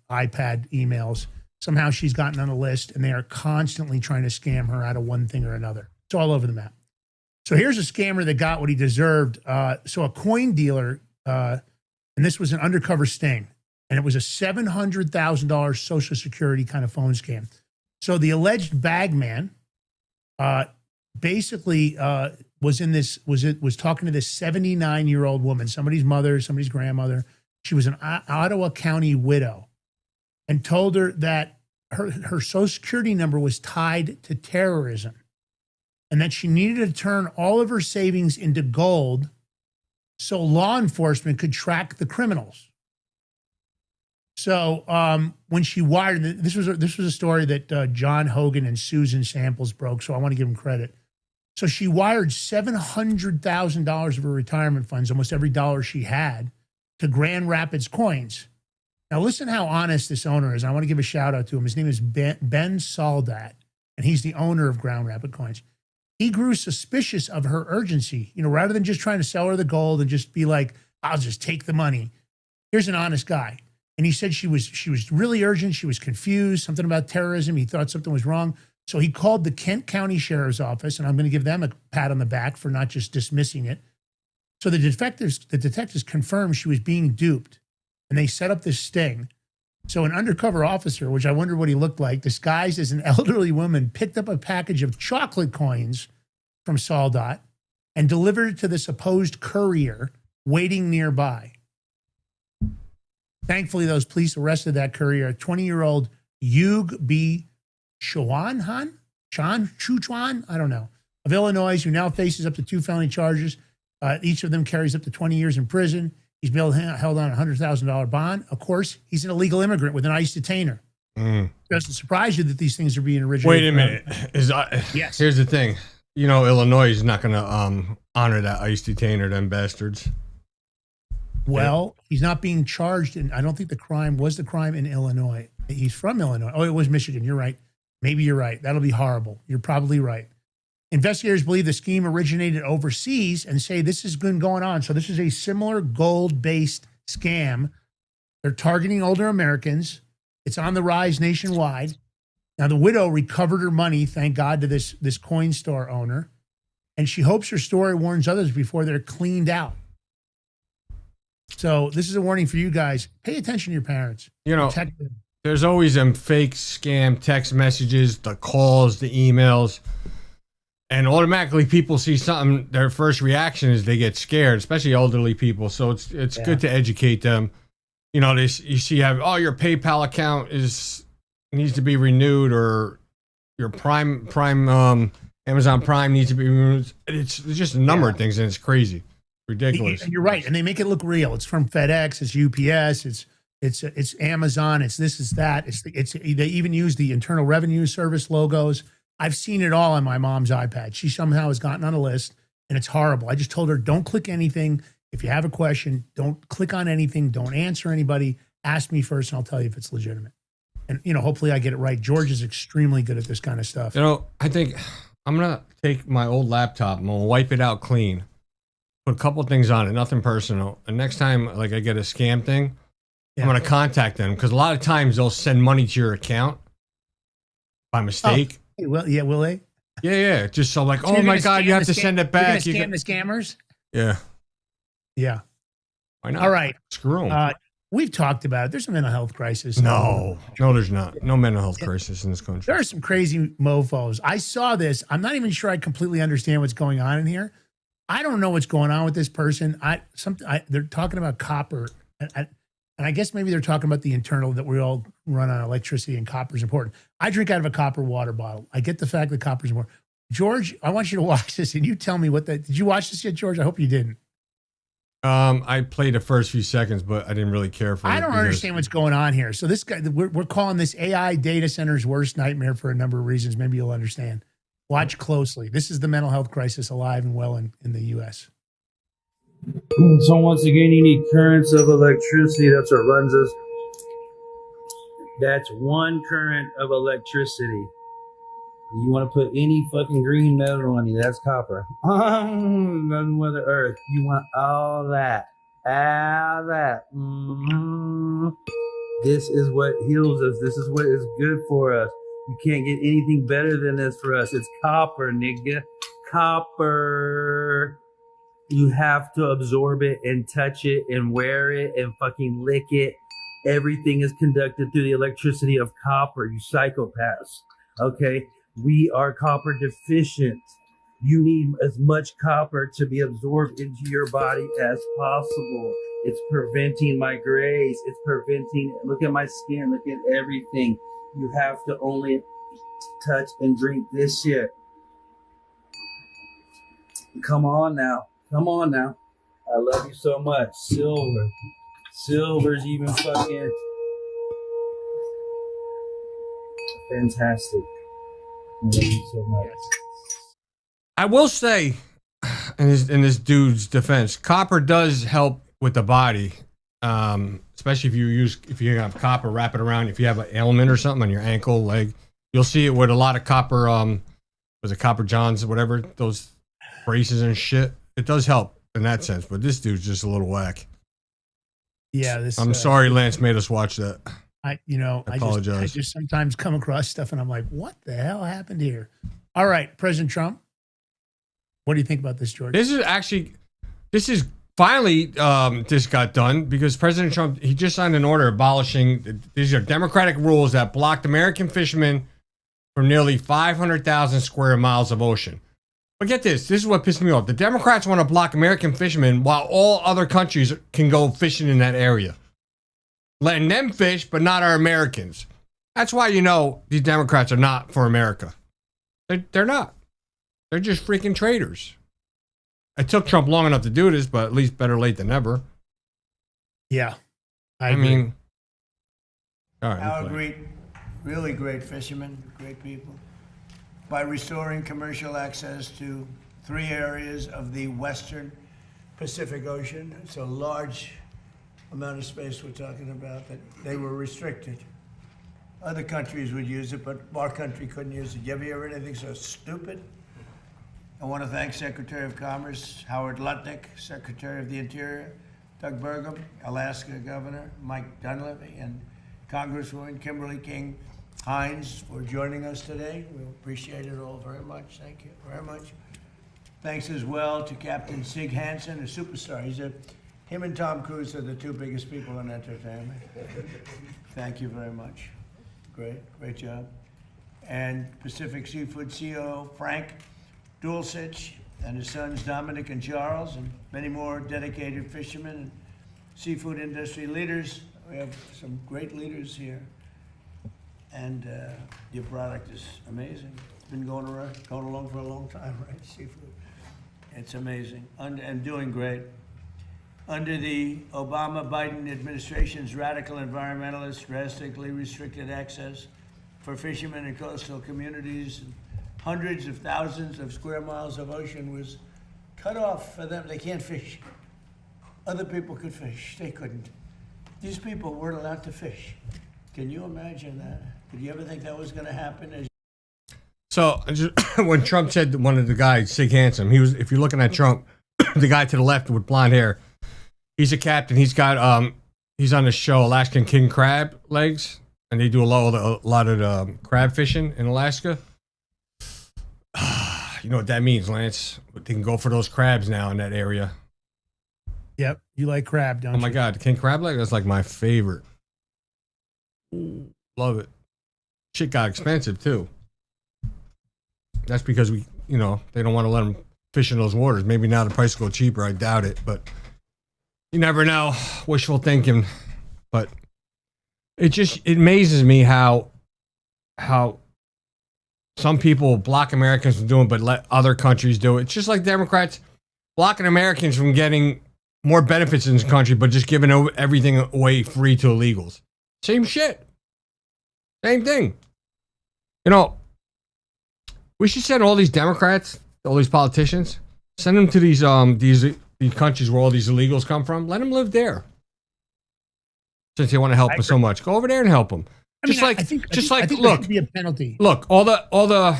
iPad emails. Somehow she's gotten on a list, and they are constantly trying to scam her out of one thing or another. It's all over the map. So here's a scammer that got what he deserved. So a coin dealer, and this was an undercover sting, and it was a $700,000 Social Security kind of phone scam. So the alleged bagman basically was talking to this 79-year-old woman, somebody's mother, somebody's grandmother. She was an Ottawa County widow, and told her that her Social Security number was tied to terrorism and that she needed to turn all of her savings into gold so law enforcement could track the criminals. So when she wired, this was a story that John Hogan and Susan Samples broke, so I want to give them credit. So she wired $700,000 of her retirement funds, almost every dollar she had, to Grand Rapids Coins. Now listen how honest this owner is. I want to give a shout out to him. His name is Ben Soldat, and he's the owner of Grand Rapids Coins. He grew suspicious of her urgency. You know, rather than just trying to sell her the gold and just be like, I'll just take the money. Here's an honest guy. And he said she was really urgent. She was confused, something about terrorism. He thought something was wrong. So he called the Kent County Sheriff's Office, and I'm going to give them a pat on the back for not just dismissing it. So the detectives confirmed she was being duped, and they set up this sting. So an undercover officer, which I wonder what he looked like, disguised as an elderly woman, picked up a package of chocolate coins from Soldat and delivered it to the supposed courier waiting nearby. Thankfully, those police arrested that courier, a 20-year-old Yug B. Chuan, I don't know, of Illinois, who now faces up to 2 felony charges. Each of them carries up to 20 years in prison. He's held on a $100,000 bond. Of course, he's an illegal immigrant with an ICE detainer. Doesn't surprise you that these things are being originated. Wait a minute. Yes. Here's the thing. You know, Illinois is not going to honor that ICE detainer, them bastards. Well, he's not being charged, and I don't think the crime in Illinois. He's from Illinois. Oh, it was Michigan. You're right. Maybe you're right. That'll be horrible. You're probably right. Investigators believe the scheme originated overseas and say this has been going on. So this is a similar gold-based scam. They're targeting older Americans. It's on the rise nationwide. Now, the widow recovered her money, thank God, to this coin store owner, and she hopes her story warns others before they're cleaned out. So this is a warning for you guys. Pay attention to your parents. You know, protect them. There's always them fake scam text messages, the calls, the emails, and automatically people see something. Their first reaction is they get scared, especially elderly people. So it's good to educate them. You know, you see your PayPal account needs to be renewed, or your Prime Amazon Prime needs to be renewed. It's just a number of things, and it's crazy. Ridiculous. You're right, and they make it look real. It's from FedEx, it's UPS, it's Amazon, it's this, it's that. They even use the Internal Revenue Service logos. I've seen it all on my mom's iPad. She somehow has gotten on a list, and it's horrible. I just told her, don't click anything. If you have a question, don't click on anything. Don't answer anybody. Ask me first, and I'll tell you if it's legitimate. And hopefully I get it right. George is extremely good at this kind of stuff. I think I'm gonna take my old laptop. I'm gonna wipe it out clean. Put a couple things on it, nothing personal. And next time, I get a scam thing, I'm going to contact them, because a lot of times they'll send money to your account by mistake. Well, yeah, will they? Yeah. Just so like, So oh you're my gonna God, scam you have the to scam- send it you're gonna back. You scam can- the scammers. Yeah. Yeah. Why not? All right. Screw them. We've talked about it. There's a mental health crisis. No, there's not. No mental health crisis in this country. There are some crazy mofos. I saw this. I'm not even sure I completely understand what's going on in here. I don't know what's going on with this person. They're talking about copper, and I guess maybe they're talking about the internal that we all run on electricity, and copper is important. I drink out of a copper water bottle. I get the fact that copper is important. George, I want you to watch this, and you tell me what that. Did you watch this yet, George? I hope you didn't. I played the first few seconds, but I didn't really care for it. I don't understand what's going on here. So this guy, we're calling this AI data center's worst nightmare for a number of reasons. Maybe you'll understand. Watch closely. This is the mental health crisis alive and well in the U.S. So once again, you need currents of electricity. That's what runs us. That's one current of electricity. You want to put any fucking green metal on you, that's copper. Nothing with the earth. You want all that. All that. This is what heals us. This is what is good for us. You can't get anything better than this for us. It's copper, nigga. Copper. You have to absorb it and touch it and wear it and fucking lick it. Everything is conducted through the electricity of copper, you psychopaths. Okay? We are copper deficient. You need as much copper to be absorbed into your body as possible. It's preventing my grays. It's preventing, look at my skin, look at everything. You have to only touch and drink this shit. Come on now. Come on now. I love you so much. Silver. Silver's even fucking fantastic. I love you so much. I will say, in this dude's defense, copper does help with the body, especially if you have copper, wrap it around. If you have an ailment or something on your ankle, leg, you'll see it with a lot of copper. Was it Copper Johns, whatever, those braces and shit. It does help in that sense, but this dude's just a little whack. Yeah, I'm sorry, Lance made us watch that. I apologize. I just sometimes come across stuff and I'm like, what the hell happened here? All right, President Trump. What do you think about this, George? This is finally, this got done because President Trump, he just signed an order abolishing, these are democratic rules that blocked American fishermen from nearly 500,000 square miles of ocean. But get this, this is what pissed me off. The Democrats want to block American fishermen while all other countries can go fishing in that area. Letting them fish, but not our Americans. That's why these Democrats are not for America. They're not. They're just freaking traitors. It took Trump long enough to do this, but at least better late than never. Yeah. I mean, all right. Our really great fishermen, great people, by restoring commercial access to 3 areas of the Western Pacific Ocean. It's a large amount of space we're talking about that they were restricted. Other countries would use it, but our country couldn't use it. You ever hear anything so stupid? I want to thank Secretary of Commerce Howard Lutnick, Secretary of the Interior Doug Burgum, Alaska Governor Mike Dunleavy, and Congresswoman Kimberly King Hines for joining us today. We appreciate it all very much. Thank you very much. Thanks as well to Captain Sig Hansen, a superstar. Him and Tom Cruise are the 2 biggest people in entertainment. Thank you very much. Great job. And Pacific Seafood CEO Frank Dulcich and his sons Dominic and Charles, and many more dedicated fishermen and seafood industry leaders. We have some great leaders here. And your product is amazing. It's been going along for a long time, right? Seafood. It's amazing and doing great. Under the Obama-Biden administration's radical environmentalists drastically restricted access for fishermen in coastal communities. Hundreds of thousands of square miles of ocean was cut off for them. They can't fish. Other people could fish. They couldn't. These people weren't allowed to fish. Can you imagine that? Did you ever think that was going to happen? So when Trump said one of the guys, Sig Hansen, if you're looking at Trump, the guy to the left with blonde hair, he's a captain. He's got he's on the show Alaskan King Crab Legs, and they do a lot of crab fishing in Alaska. You know what that means, Lance? They can go for those crabs now in that area. Yep. You like crab, don't you? Oh my God. King crab leg? That's like my favorite. Love it. Shit got expensive too. That's because they don't want to let them fish in those waters. Maybe now the price will go cheaper. I doubt it, but you never know. Wishful thinking. But it amazes me how some people block Americans from doing it, but let other countries do it. It's just like Democrats blocking Americans from getting more benefits in this country, but just giving everything away free to illegals. Same shit. Same thing. We should send all these Democrats, all these politicians, send them to these countries where all these illegals come from. Let them live there. Since they want to help us so much, go over there and help them. I think there should be a penalty. Look, all the,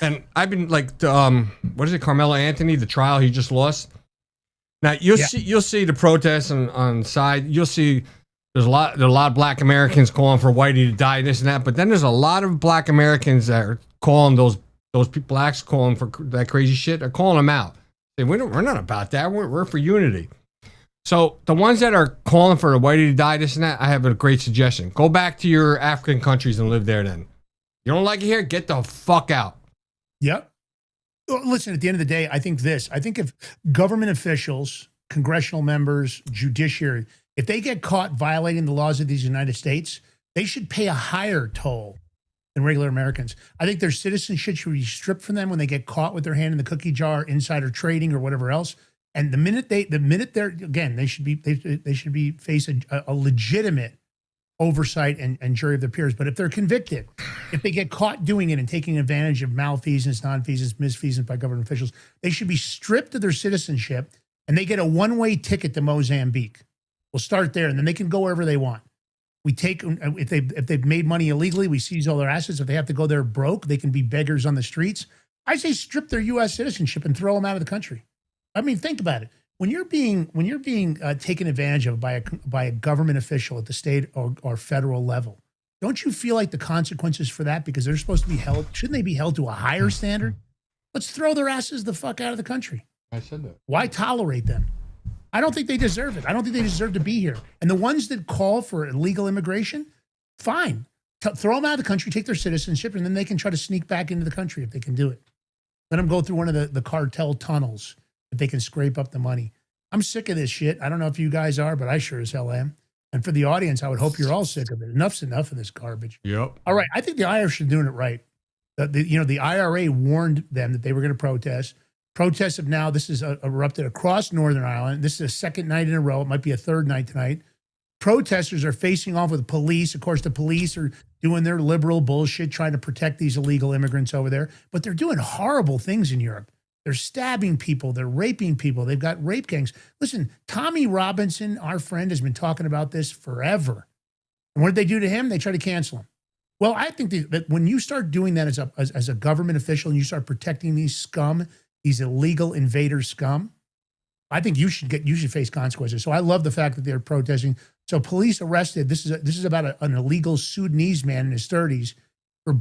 and I've been like, what is it, Carmelo Anthony, the trial he just lost. Now you'll see the protests on side. You'll see there's a lot of Black Americans calling for Whitey to die, this and that. But then there's a lot of Black Americans that are calling those blacks calling for that crazy shit. They're calling them out. We're not about that. We're for unity. So the ones that are calling for Whitey to die, this and that, I have a great suggestion. Go back to your African countries and live there then. You don't like it here? Get the fuck out. Yep. Listen, at the end of the day, I think if government officials, congressional members, judiciary, if they get caught violating the laws of these United States, they should pay a higher toll than regular Americans. I think their citizenship should be stripped from them when they get caught with their hand in the cookie jar, insider trading or whatever else. And the minute they're again, they should be face a legitimate oversight and jury of their peers. But if they're convicted, if they get caught doing it and taking advantage of malfeasance, nonfeasance, misfeasance by government officials, they should be stripped of their citizenship and they get a one-way ticket to Mozambique. We'll start there, and then they can go wherever they want. We take if they've made money illegally, we seize all their assets. If they have to go there broke, they can be beggars on the streets. I say strip their U.S. citizenship and throw them out of the country. I mean, think about it. When you're being taken advantage of by a government official at the state or federal level, don't you feel like the consequences for that, because they're supposed to be held, shouldn't they be held to a higher standard? Let's throw their asses the fuck out of the country. I said that. Why tolerate them? I don't think they deserve it. I don't think they deserve to be here. And the ones that call for illegal immigration, fine. Throw them out of the country, take their citizenship, and then they can try to sneak back into the country if they can do it. Let them go through one of the cartel tunnels if they can scrape up the money. I'm sick of this shit. I don't know if you guys are, but I sure as hell am. And for the audience, I would hope you're all sick of it. Enough's enough of this garbage. Yep. All right. I think the Irish are doing it right. The IRA warned them that they were going to protest. Protests have now, this has erupted across Northern Ireland. This is the second night in a row. It might be a third night tonight. Protesters are facing off with police. Of course, the police are doing their liberal bullshit, trying to protect these illegal immigrants over there. But they're doing horrible things in Europe. They're stabbing people. They're raping people. They've got rape gangs. Listen, Tommy Robinson, our friend, has been talking about this forever. And what did they do to him? They tried to cancel him. Well, I think that when you start doing that as a government official and you start protecting these scum, these illegal invader scum, I think you should face consequences. So I love the fact that they're protesting. So police arrested. This is about an illegal Sudanese man in his 30s for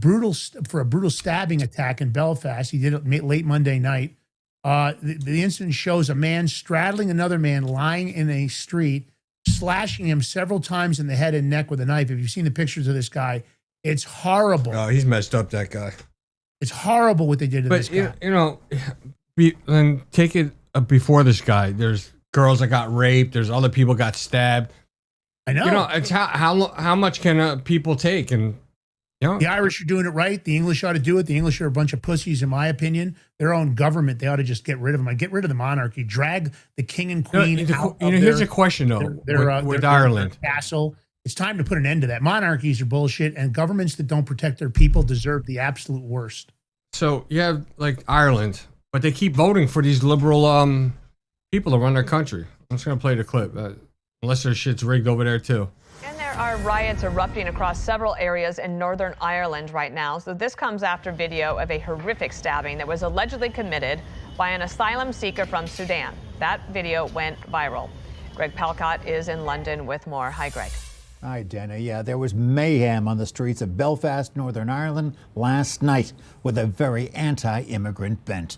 a brutal stabbing attack in Belfast. He did it late Monday night. The incident shows a man straddling another man lying in a street, slashing him several times in the head and neck with a knife. If you've seen the pictures of this guy, it's horrible. Oh, he's messed up, that guy. It's horrible what they did to this guy. And take it before this guy. There's girls that got raped. There's other people got stabbed. I know. It's how much can people take? And the Irish are doing it right. The English ought to do it. The English are a bunch of pussies, in my opinion. Their own government, they ought to just get rid of them. I'd get rid of the monarchy. Drag the king and queen out of here's a question, though, with Ireland. Their castle. It's time to put an end to that. Monarchies are bullshit, and governments that don't protect their people deserve the absolute worst. So you have like Ireland, but they keep voting for these liberal people to run their country. I'm just going to play the clip, unless their shit's rigged over there too. And there are riots erupting across several areas in Northern Ireland right now. So this comes after video of a horrific stabbing that was allegedly committed by an asylum seeker from Sudan. That video went viral. Greg Palcott is in London with more. Hi, Greg. Hi, Dana. Yeah, there was mayhem on the streets of Belfast, Northern Ireland last night with a very anti-immigrant bent.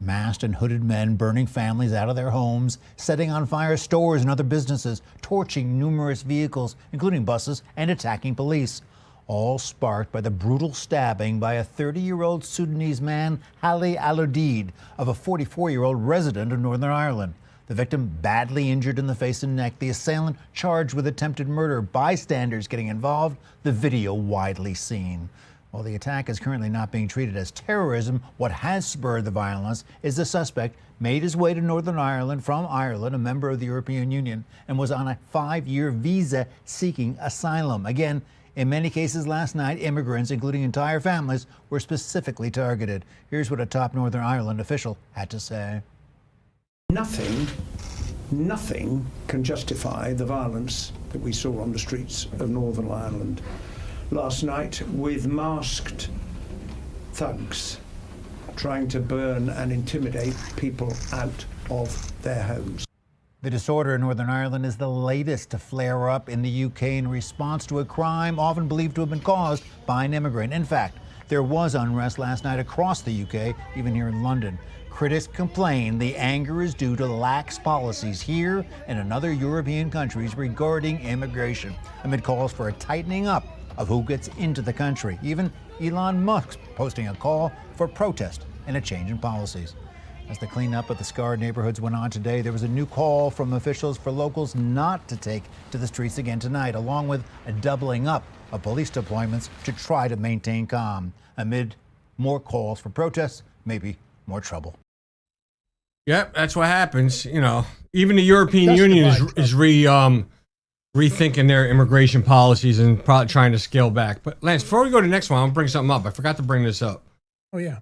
Masked and hooded men burning families out of their homes, setting on fire stores and other businesses, torching numerous vehicles, including buses, and attacking police. All sparked by the brutal stabbing by a 30-year-old Sudanese man, Ali Al-Odeid, of a 44-year-old resident of Northern Ireland. The victim badly injured in the face and neck, the assailant charged with attempted murder, bystanders getting involved, the video widely seen. While the attack is currently not being treated as terrorism, what has spurred the violence is the suspect made his way to Northern Ireland from Ireland, a member of the European Union, and was on a 5-year visa seeking asylum. Again, in many cases last night, immigrants, including entire families, were specifically targeted. Here's what a top Northern Ireland official had to say. Nothing can justify the violence that we saw on the streets of Northern Ireland last night, with masked thugs trying to burn and intimidate people out of their homes. The disorder in Northern Ireland is the latest to flare up in the UK in response to a crime often believed to have been caused by an immigrant. In fact, there was unrest last night across the UK, even here in London. Critics complain the anger is due to lax policies here and in other European countries regarding immigration, amid calls for a tightening up of who gets into the country. Even Elon Musk posting a call for protest and a change in policies. As the cleanup of the scarred neighborhoods went on today, there was a new call from officials for locals not to take to the streets again tonight, along with a doubling up of police deployments to try to maintain calm. Amid more calls for protests, maybe more trouble. Yep, that's what happens. You know, even the European Union is rethinking their immigration policies and probably trying to scale back. But Lance, before we go to the next one, I'll bring something up. I forgot to bring this up. Oh, yeah.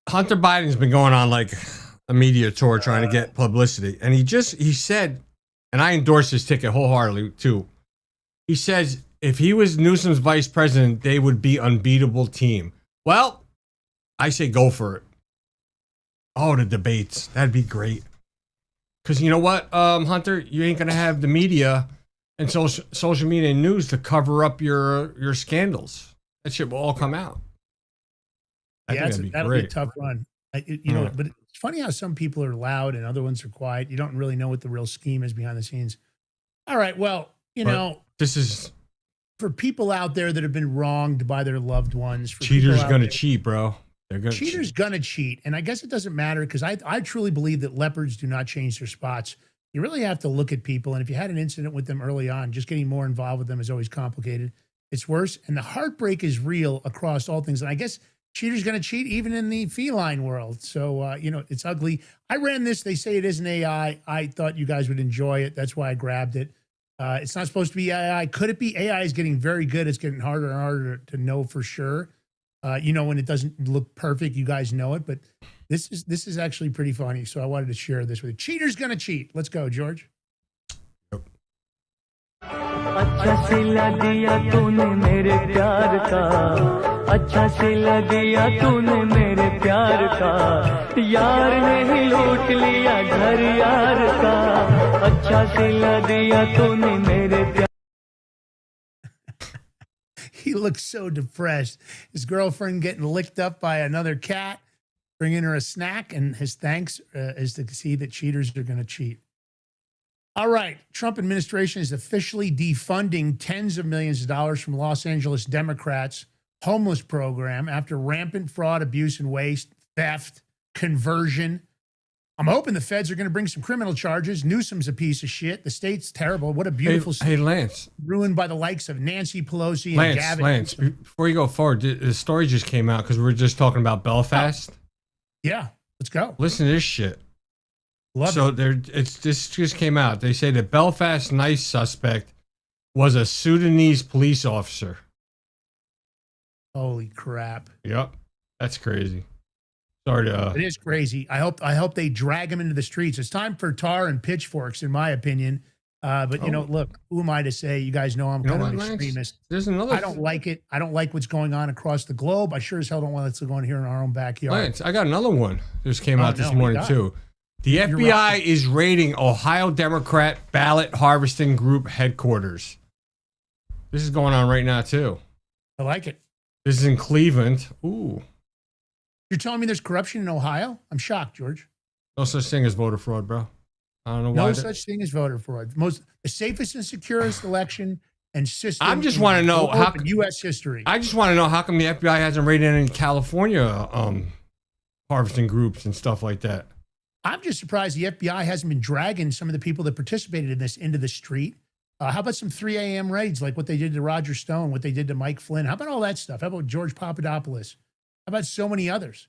Hunter Biden's been going on like a media tour trying to get publicity. And he said, and I endorse his ticket wholeheartedly too. He says if he was Newsom's vice president, they would be unbeatable team. Well, I say go for it. Oh, the debates. That'd be great. Because you know what, Hunter? You ain't going to have the media and social media and news to cover up your scandals. That shit will all come out. That'll be a tough run. But it's funny how some people are loud and other ones are quiet. You don't really know what the real scheme is behind the scenes. All right, well, this is for people out there that have been wronged by their loved ones. Cheaters gonna cheat, bro. Cheaters gonna cheat, and I guess it doesn't matter because I truly believe that leopards do not change their spots. You really have to look at people, and if you had an incident with them early on, just getting more involved with them is always complicated. It's worse, and the heartbreak is real across all things. And I guess cheaters gonna cheat even in the feline world. So it's ugly. I ran this. They say it is an AI. I thought you guys would enjoy it. That's why I grabbed it. It's not supposed to be AI. Could it be? AI is getting very good. It's getting harder and harder to know for sure. When it doesn't look perfect, you guys know it, but this is actually pretty funny. So I wanted to share this with you. Cheater's gonna cheat. Let's go, George. अच्छा सिला दिया तूने मेरे प्यार का अच्छा सिला दिया तूने मेरे प्यार का यार ने ही लूट लिया घर यार का अच्छा सिला दिया तूने मेरे प्यार. He looks so depressed. His girlfriend getting licked up by another cat, bringing her a snack, and his thanks is to see that cheaters are going to cheat. All right. Trump administration is officially defunding tens of millions of dollars from Los Angeles Democrats' homeless program after rampant fraud, abuse, and waste, theft, conversion. I'm hoping the feds are going to bring some criminal charges. Newsom's a piece of shit. The state's terrible. What a beautiful state. Hey, Lance. Ruined by the likes of Nancy Pelosi and Gavin. Lance, before you go forward, the story just came out because we were just talking about Belfast. Yeah, let's go. Listen to this shit. This just came out. They say the Belfast Nice suspect was a Sudanese police officer. Holy crap. Yep. That's crazy. Sorry to, it is crazy. I hope they drag him into the streets. It's time for tar and pitchforks, in my opinion. Look, who am I to say? You guys know I'm kind of an extremist. There's another. I don't like it. I don't like what's going on across the globe. I sure as hell don't want what's going on here in our own backyard. Lance, I got another one. This came out this morning too. The FBI is raiding Ohio Democrat ballot harvesting group headquarters. This is going on right now too. I like it. This is in Cleveland. Ooh. You're telling me there's corruption in Ohio? I'm shocked, George. No such thing as voter fraud, bro. I don't know why. No such thing as voter fraud. The safest and securest election and system. I just want to know how U.S. history. I just want to know how come the FBI hasn't raided any California harvesting groups and stuff like that. I'm just surprised the FBI hasn't been dragging some of the people that participated in this into the street. How about some 3 a.m. raids like what they did to Roger Stone, what they did to Mike Flynn? How about all that stuff? How about George Papadopoulos? How about so many others?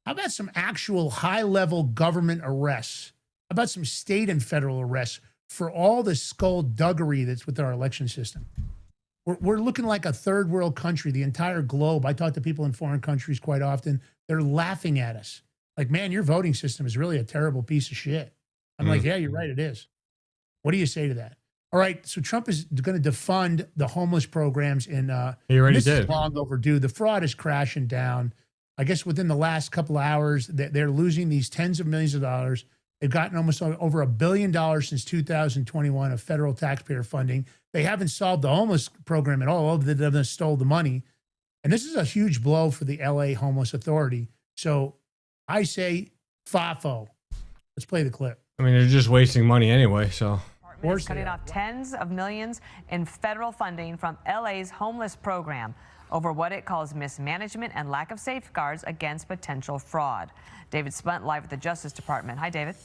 How about some actual high-level government arrests? How about some state and federal arrests for all the skullduggery that's with our election system? We're looking like a third world country, the entire globe. I talk to people in foreign countries quite often. They're laughing at us. Like, man, your voting system is really a terrible piece of shit. I'm like, yeah, you're right, it is. What do you say to that? All right, so Trump is going to defund the homeless programs in he already this did. Is long overdue. The fraud is crashing down. I guess within the last couple of hours, they're losing these tens of millions of dollars. They've gotten almost over $1 billion since 2021 of federal taxpayer funding. They haven't solved the homeless program at all. They stole the money. And this is a huge blow for the LA Homeless Authority. So I say, FAFO. Let's play the clip. I mean, they're just wasting money anyway, so. Is cutting off tens of millions in federal funding from LA's homeless program over what it calls mismanagement and lack of safeguards against potential fraud. David Spunt live at the Justice Department. Hi, David.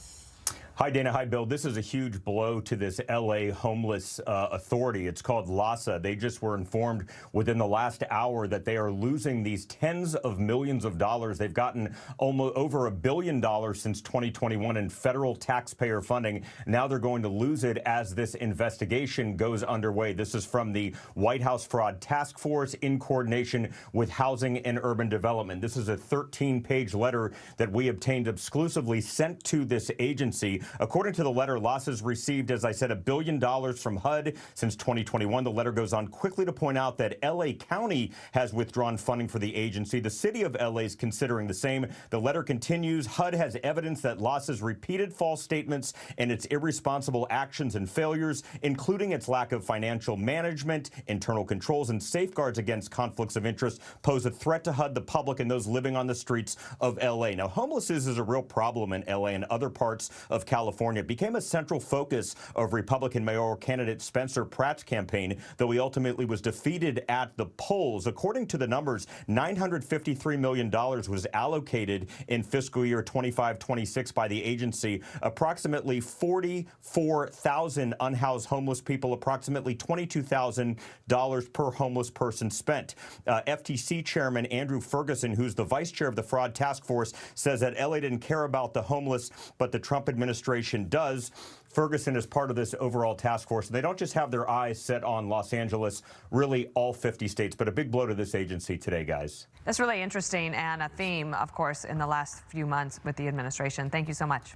Hi, Dana. Hi, Bill. This is a huge blow to this LA homeless authority. It's called LAHSA. They just were informed within the last hour that they are losing these tens of millions of dollars. They've gotten almost over $1 billion since 2021 in federal taxpayer funding. Now they're going to lose it as this investigation goes underway. This is from the White House Fraud Task Force in coordination with Housing and Urban Development. This is a 13-page letter that we obtained exclusively sent to this agency. According to the letter, LAHSA's received, as I said, $1 billion from HUD since 2021. The letter goes on quickly to point out that LA County has withdrawn funding for the agency. The city of LA is considering the same. The letter continues. HUD has evidence that LAHSA's repeated false statements and its irresponsible actions and failures, including its lack of financial management, internal controls, and safeguards against conflicts of interest, pose a threat to HUD, the public, and those living on the streets of LA. Now, homelessness is a real problem in LA and other parts of California. It became a central focus of Republican mayoral candidate Spencer Pratt's campaign, though he ultimately was defeated at the polls. According to the numbers, $953 million was allocated in fiscal year 25-26 by the agency. Approximately 44,000 unhoused homeless people, approximately $22,000 per homeless person spent. FTC Chairman Andrew Ferguson, who's the vice chair of the Fraud Task Force, says that LA didn't care about the homeless, but the Trump administration does. Ferguson is part of this overall task force. They don't just have their eyes set on Los Angeles, really all 50 states, but a big blow to this agency today, guys. That's really interesting and a theme, of course, in the last few months with the administration. Thank you so much.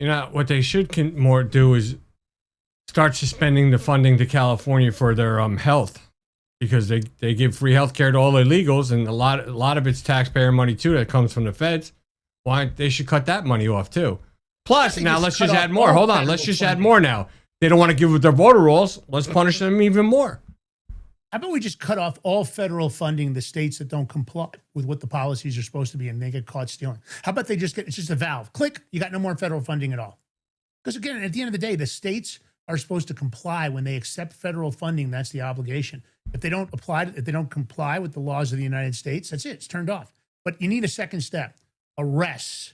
You know, what they should more do is start suspending the funding to California for their health, because they give free health care to all illegals, and a lot of it's taxpayer money too that comes from the feds. Why they should cut that money off too. Plus, now let's just add more. Hold on, let's just add more now. They don't want to give with their voter rolls. Let's punish them even more. How about we just cut off all federal funding the states that don't comply with what the policies are supposed to be and they get caught stealing? How about they just it's just a valve. Click, you got no more federal funding at all. Because again, at the end of the day, the states are supposed to comply when they accept federal funding. That's the obligation. If they don't comply with the laws of the United States, that's it. It's turned off. But you need a second step. Arrests.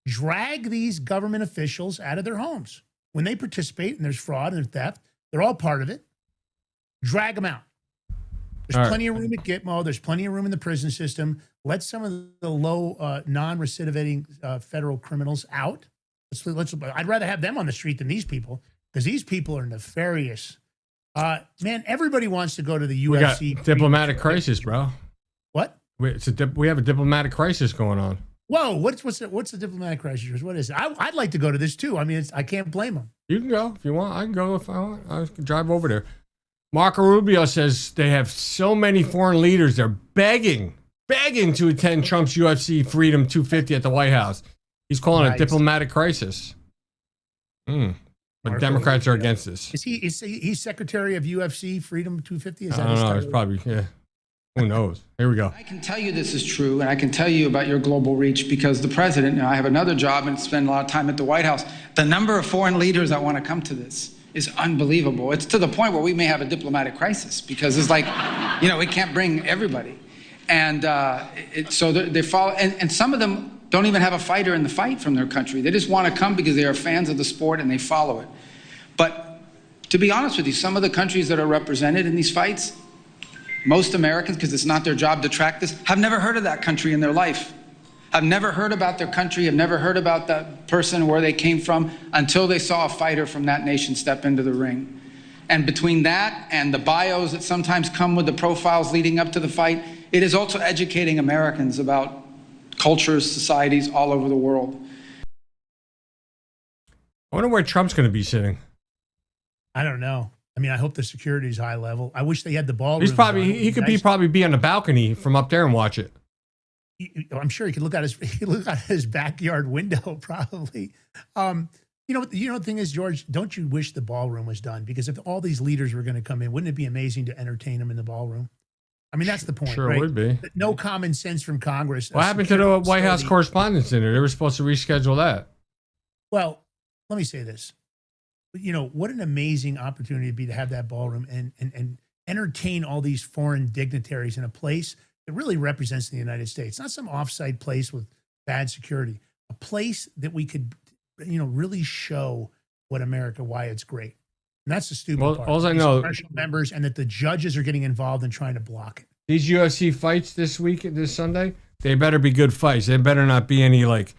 Drag these government officials out of their homes. When they participate and there's fraud and there's theft, they're all part of it. Drag them out. There's plenty of room at Gitmo. There's plenty of room in the prison system. Let some of the low, non-recidivating federal criminals out. I'd rather have them on the street than these people, because these people are nefarious. Man, everybody wants to go to the UFC. We got diplomatic crisis, bro. What? We have a diplomatic crisis going on. Whoa, what's the diplomatic crisis? What is it? I'd like to go to this too. I mean, I can't blame them. You can go if you want. I can go if I want. I can drive over there. Marco Rubio says they have so many foreign leaders. They're begging to attend Trump's UFC Freedom 250 at the White House. He's calling it a diplomatic crisis. Maybe But Democrats are against this. Is he's secretary of UFC Freedom 250? Is I that don't his know. title? It's probably, yeah. Who knows? Here we go. I can tell you this is true, and I can tell you about your global reach because the president, and I have another job and spend a lot of time at the White House. The number of foreign leaders that want to come to this is unbelievable. It's to the point where we may have a diplomatic crisis because it's like, we can't bring everybody. And so they follow, and some of them don't even have a fighter in the fight from their country. They just want to come because they are fans of the sport and they follow it. But to be honest with you, some of the countries that are represented in these fights, most Americans, because it's not their job to track this, have never heard of that country in their life. Have never heard about their country, have never heard about that person, where they came from, until they saw a fighter from that nation step into the ring. And between that and the bios that sometimes come with the profiles leading up to the fight, it is also educating Americans about cultures, societies all over the world. I wonder where Trump's going to be sitting. I don't know. I mean, I hope the security is high level. I wish they had the ballroom. He's probably he could probably be on the balcony from up there and watch it. I'm sure he could look out his backyard window probably. The thing is, George, don't you wish the ballroom was done? Because if all these leaders were going to come in, wouldn't it be amazing to entertain them in the ballroom? I mean, that's the point. Sure right? would be. No common sense from Congress. What happened to the White House Correspondents' Dinner? They were supposed to reschedule that. Well, let me say this. What an amazing opportunity it'd be to have that ballroom and entertain all these foreign dignitaries in a place that really represents the United States. Not some offsite place with bad security. A place that we could, really show what America, why it's great. And that's the stupid part. All I know, congressional members, and that the judges are getting involved in trying to block it. These UFC fights this Sunday, they better be good fights. They better not be any like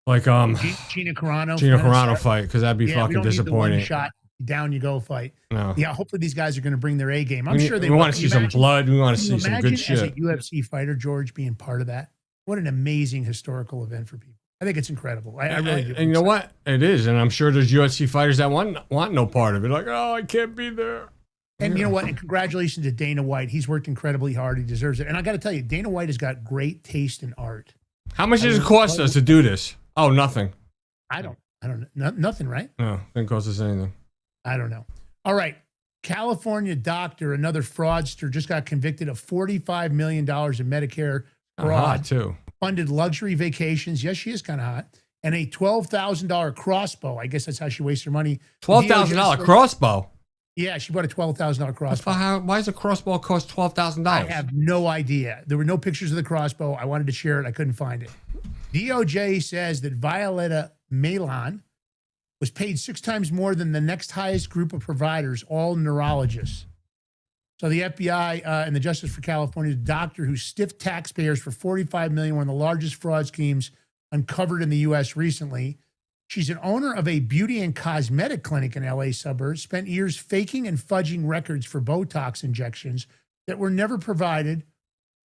Gina Carano fight, because that'd be fucking disappointing. Shot down you go fight. No. Yeah, hopefully these guys are going to bring their A game. I'm sure they we want to see some blood. We want to see some good shit. As a UFC fighter, George, being part of that, what an amazing historical event for people. I think it's incredible. I really do. And you know what? It is, and I'm sure there's UFC fighters that want no part of it. Like, oh, I can't be there. And you know what? And congratulations to Dana White. He's worked incredibly hard. He deserves it. And I got to tell you, Dana White has got great taste in art. How much does it cost us to do this? Oh, nothing. I don't know. Nothing, right? No, didn't cost us anything. I don't know. All right. California doctor, another fraudster, just got convicted of $45 million in Medicare fraud. Hot too. Funded luxury vacations. Yes, she is kind of hot. And a $12,000 crossbow. I guess that's how she wastes her money. $12,000 crossbow? Yeah, she bought a $12,000 crossbow. Why does a crossbow cost $12,000? I have no idea. There were no pictures of the crossbow. I wanted to share it. I couldn't find it. DOJ says that Violetta Malon was paid 6 times more than the next highest group of providers, all neurologists. So the FBI and the Justice for California's doctor who stiffed taxpayers for $45 million, one of the largest fraud schemes uncovered in the U.S. recently. She's an owner of a beauty and cosmetic clinic in LA suburbs, spent years faking and fudging records for Botox injections that were never provided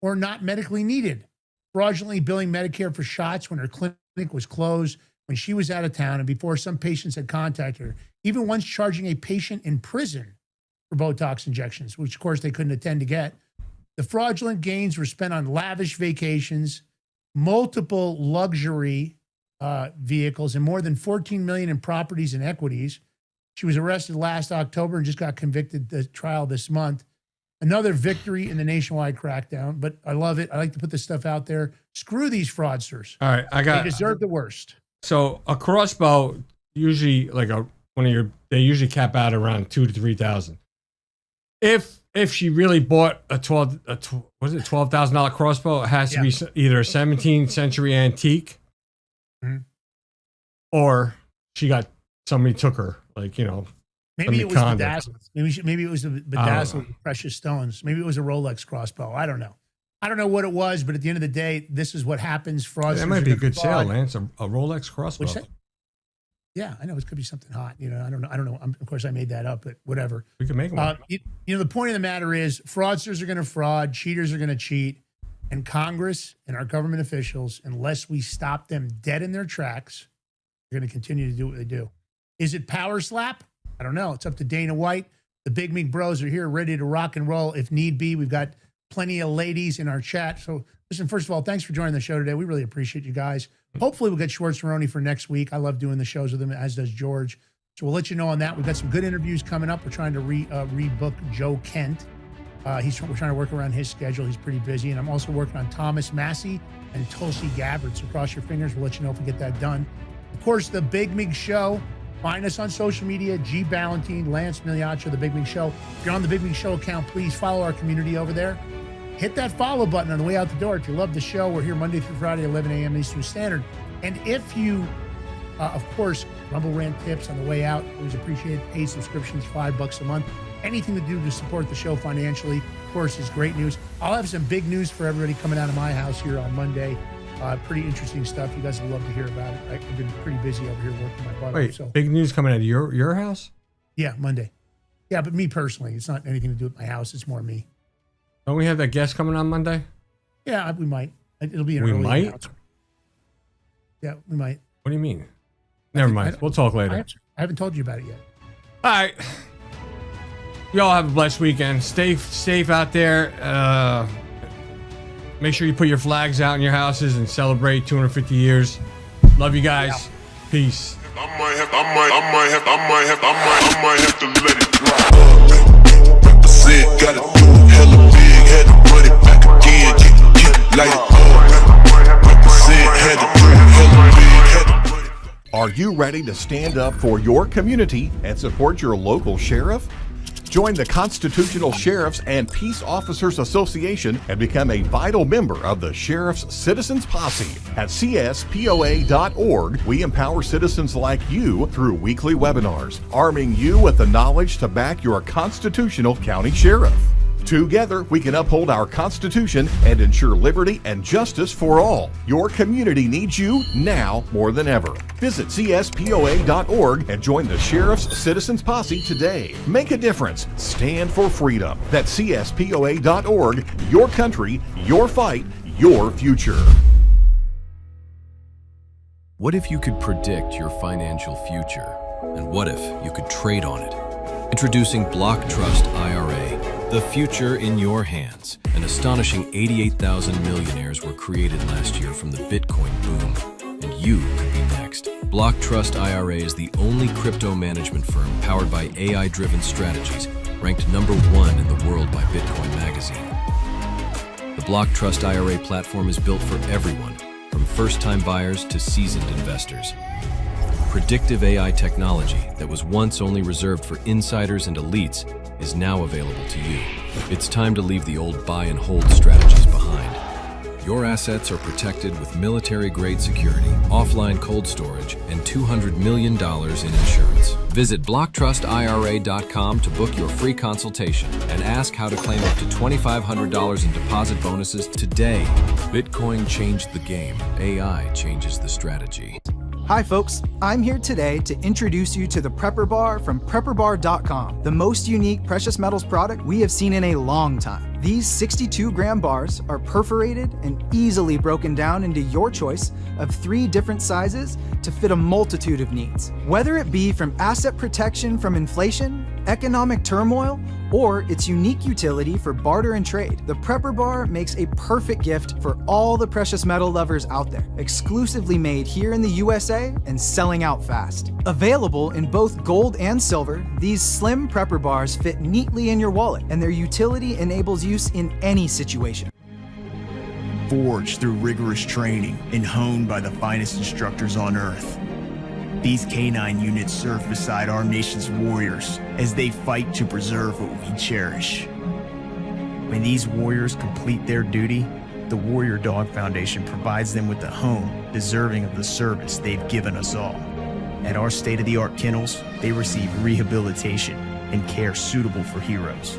or not medically needed, fraudulently billing Medicare for shots when her clinic was closed, when she was out of town, and before some patients had contacted her, even once charging a patient in prison for Botox injections, which of course they couldn't attend to get. The fraudulent gains were spent on lavish vacations, multiple luxury vehicles, and more than $14 million in properties and equities. She was arrested last October and just got convicted the trial this month. Another victory in the nationwide crackdown, but I love it. I like to put this stuff out there. Screw these fraudsters. All right, they deserve the worst. So a crossbow, usually they usually cap out around $2,000 to $3,000. If she really bought a $12,000 crossbow, it has to be either a 17th century antique, or somebody took her, Maybe it was bedazzled. Maybe it was bedazzled with precious stones. Maybe it was a Rolex crossbow. I don't know. I don't know what it was, but at the end of the day, this is what happens. Fraudsters. That might be a good sale, Lance. A Rolex crossbow. Yeah, I know it could be something hot. I don't know. Of course, I made that up, but whatever. We can make one. The point of the matter is, fraudsters are going to fraud, cheaters are going to cheat, and Congress and our government officials, unless we stop them dead in their tracks, are going to continue to do what they do. Is it power slap? I don't know. It's up to Dana White. The Big Meat Bros are here, ready to rock and roll if need be. We've got plenty of ladies in our chat. So listen, first of all, thanks for joining the show today. We really appreciate you guys. Hopefully we'll get Schwartz Maroney for next week. I love doing the shows with him, as does George. So we'll let you know on that. We've got some good interviews coming up. We're trying to rebook Joe Kent. We're trying to work around his schedule. He's pretty busy. And I'm also working on Thomas Massey and Tulsi Gabbard. So cross your fingers. We'll let you know if we get that done. Of course, the Big Mig Show. Find us on social media, G. Ballantine, Lance Migliaccio, The Big Mig Show. If you're on The Big Mig Show account, please follow our community over there. Hit that follow button on the way out the door. If you love the show, we're here Monday through Friday, 11 a.m. Eastern Standard. And if you, of course, Rumble Rant tips on the way out, always appreciate it. Paid subscriptions, $5 a month. Anything to do to support the show financially, of course, is great news. I'll have some big news for everybody coming out of my house here on Monday. Pretty interesting stuff. You guys will love to hear about it. I've been pretty busy over here working my butt off. Wait, So big news coming out of your house? yeah, Monday. Yeah, but me personally, it's not anything to do with my house. It's more me. Don't we have that guest coming on Monday? Yeah, we might. It'll be an We early might? announcement. Yeah, we might. What do you mean? Never mind. We'll talk later. I haven't told you about it yet. All right. Y'all have a blessed weekend. Stay safe out there. Make sure you put your flags out in your houses and celebrate 250 years. Love you guys. Peace. I might have to let it drop. Represent, gotta do it hella big, had to run it back again, get like represent, had to do it hella big, had to run it. Are you ready to stand up for your community and support your local sheriff? Join the Constitutional Sheriffs and Peace Officers Association and become a vital member of the Sheriff's Citizens Posse. At CSPOA.org, we empower citizens like you through weekly webinars, arming you with the knowledge to back your constitutional county sheriff. Together, we can uphold our Constitution and ensure liberty and justice for all. Your community needs you now more than ever. Visit CSPOA.org and join the Sheriff's Citizens Posse today. Make a difference. Stand for freedom. That's CSPOA.org. Your country, your fight, your future. What if you could predict your financial future? And what if you could trade on it? Introducing Block Trust IRA. The future in your hands. An astonishing 88,000 millionaires were created last year from the Bitcoin boom, and you could be next. Block Trust IRA is the only crypto management firm powered by AI-driven strategies, ranked #1 in the world by Bitcoin Magazine. The Block Trust IRA platform is built for everyone, from first-time buyers to seasoned investors. Predictive AI technology that was once only reserved for insiders and elites is now available to you. It's time to leave the old buy and hold strategies behind. Your assets are protected with military-grade security, offline cold storage, and $200 million in insurance. Visit BlockTrustIRA.com to book your free consultation and ask how to claim up to $2,500 in deposit bonuses today. Bitcoin changed the game. AI changes the strategy. Hi folks, I'm here today to introduce you to the Prepper Bar from PrepperBar.com, the most unique precious metals product we have seen in a long time. These 62-gram bars are perforated and easily broken down into your choice of 3 different sizes to fit a multitude of needs. Whether it be from asset protection from inflation, economic turmoil, or its unique utility for barter and trade, the Prepper Bar makes a perfect gift for all the precious metal lovers out there. Exclusively made here in the USA and selling out fast. Available in both gold and silver, these slim Prepper Bars fit neatly in your wallet, and their utility enables use in any situation. Forged through rigorous training and honed by the finest instructors on Earth, these K9 units serve beside our nation's warriors as they fight to preserve what we cherish. When these warriors complete their duty, the Warrior Dog Foundation provides them with a home deserving of the service they've given us all. At our state-of-the-art kennels, they receive rehabilitation and care suitable for heroes,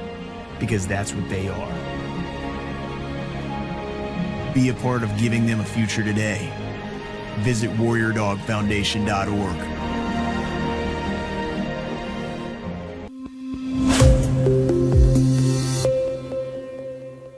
because that's what they are. Be a part of giving them a future today. Visit WarriorDogFoundation.org.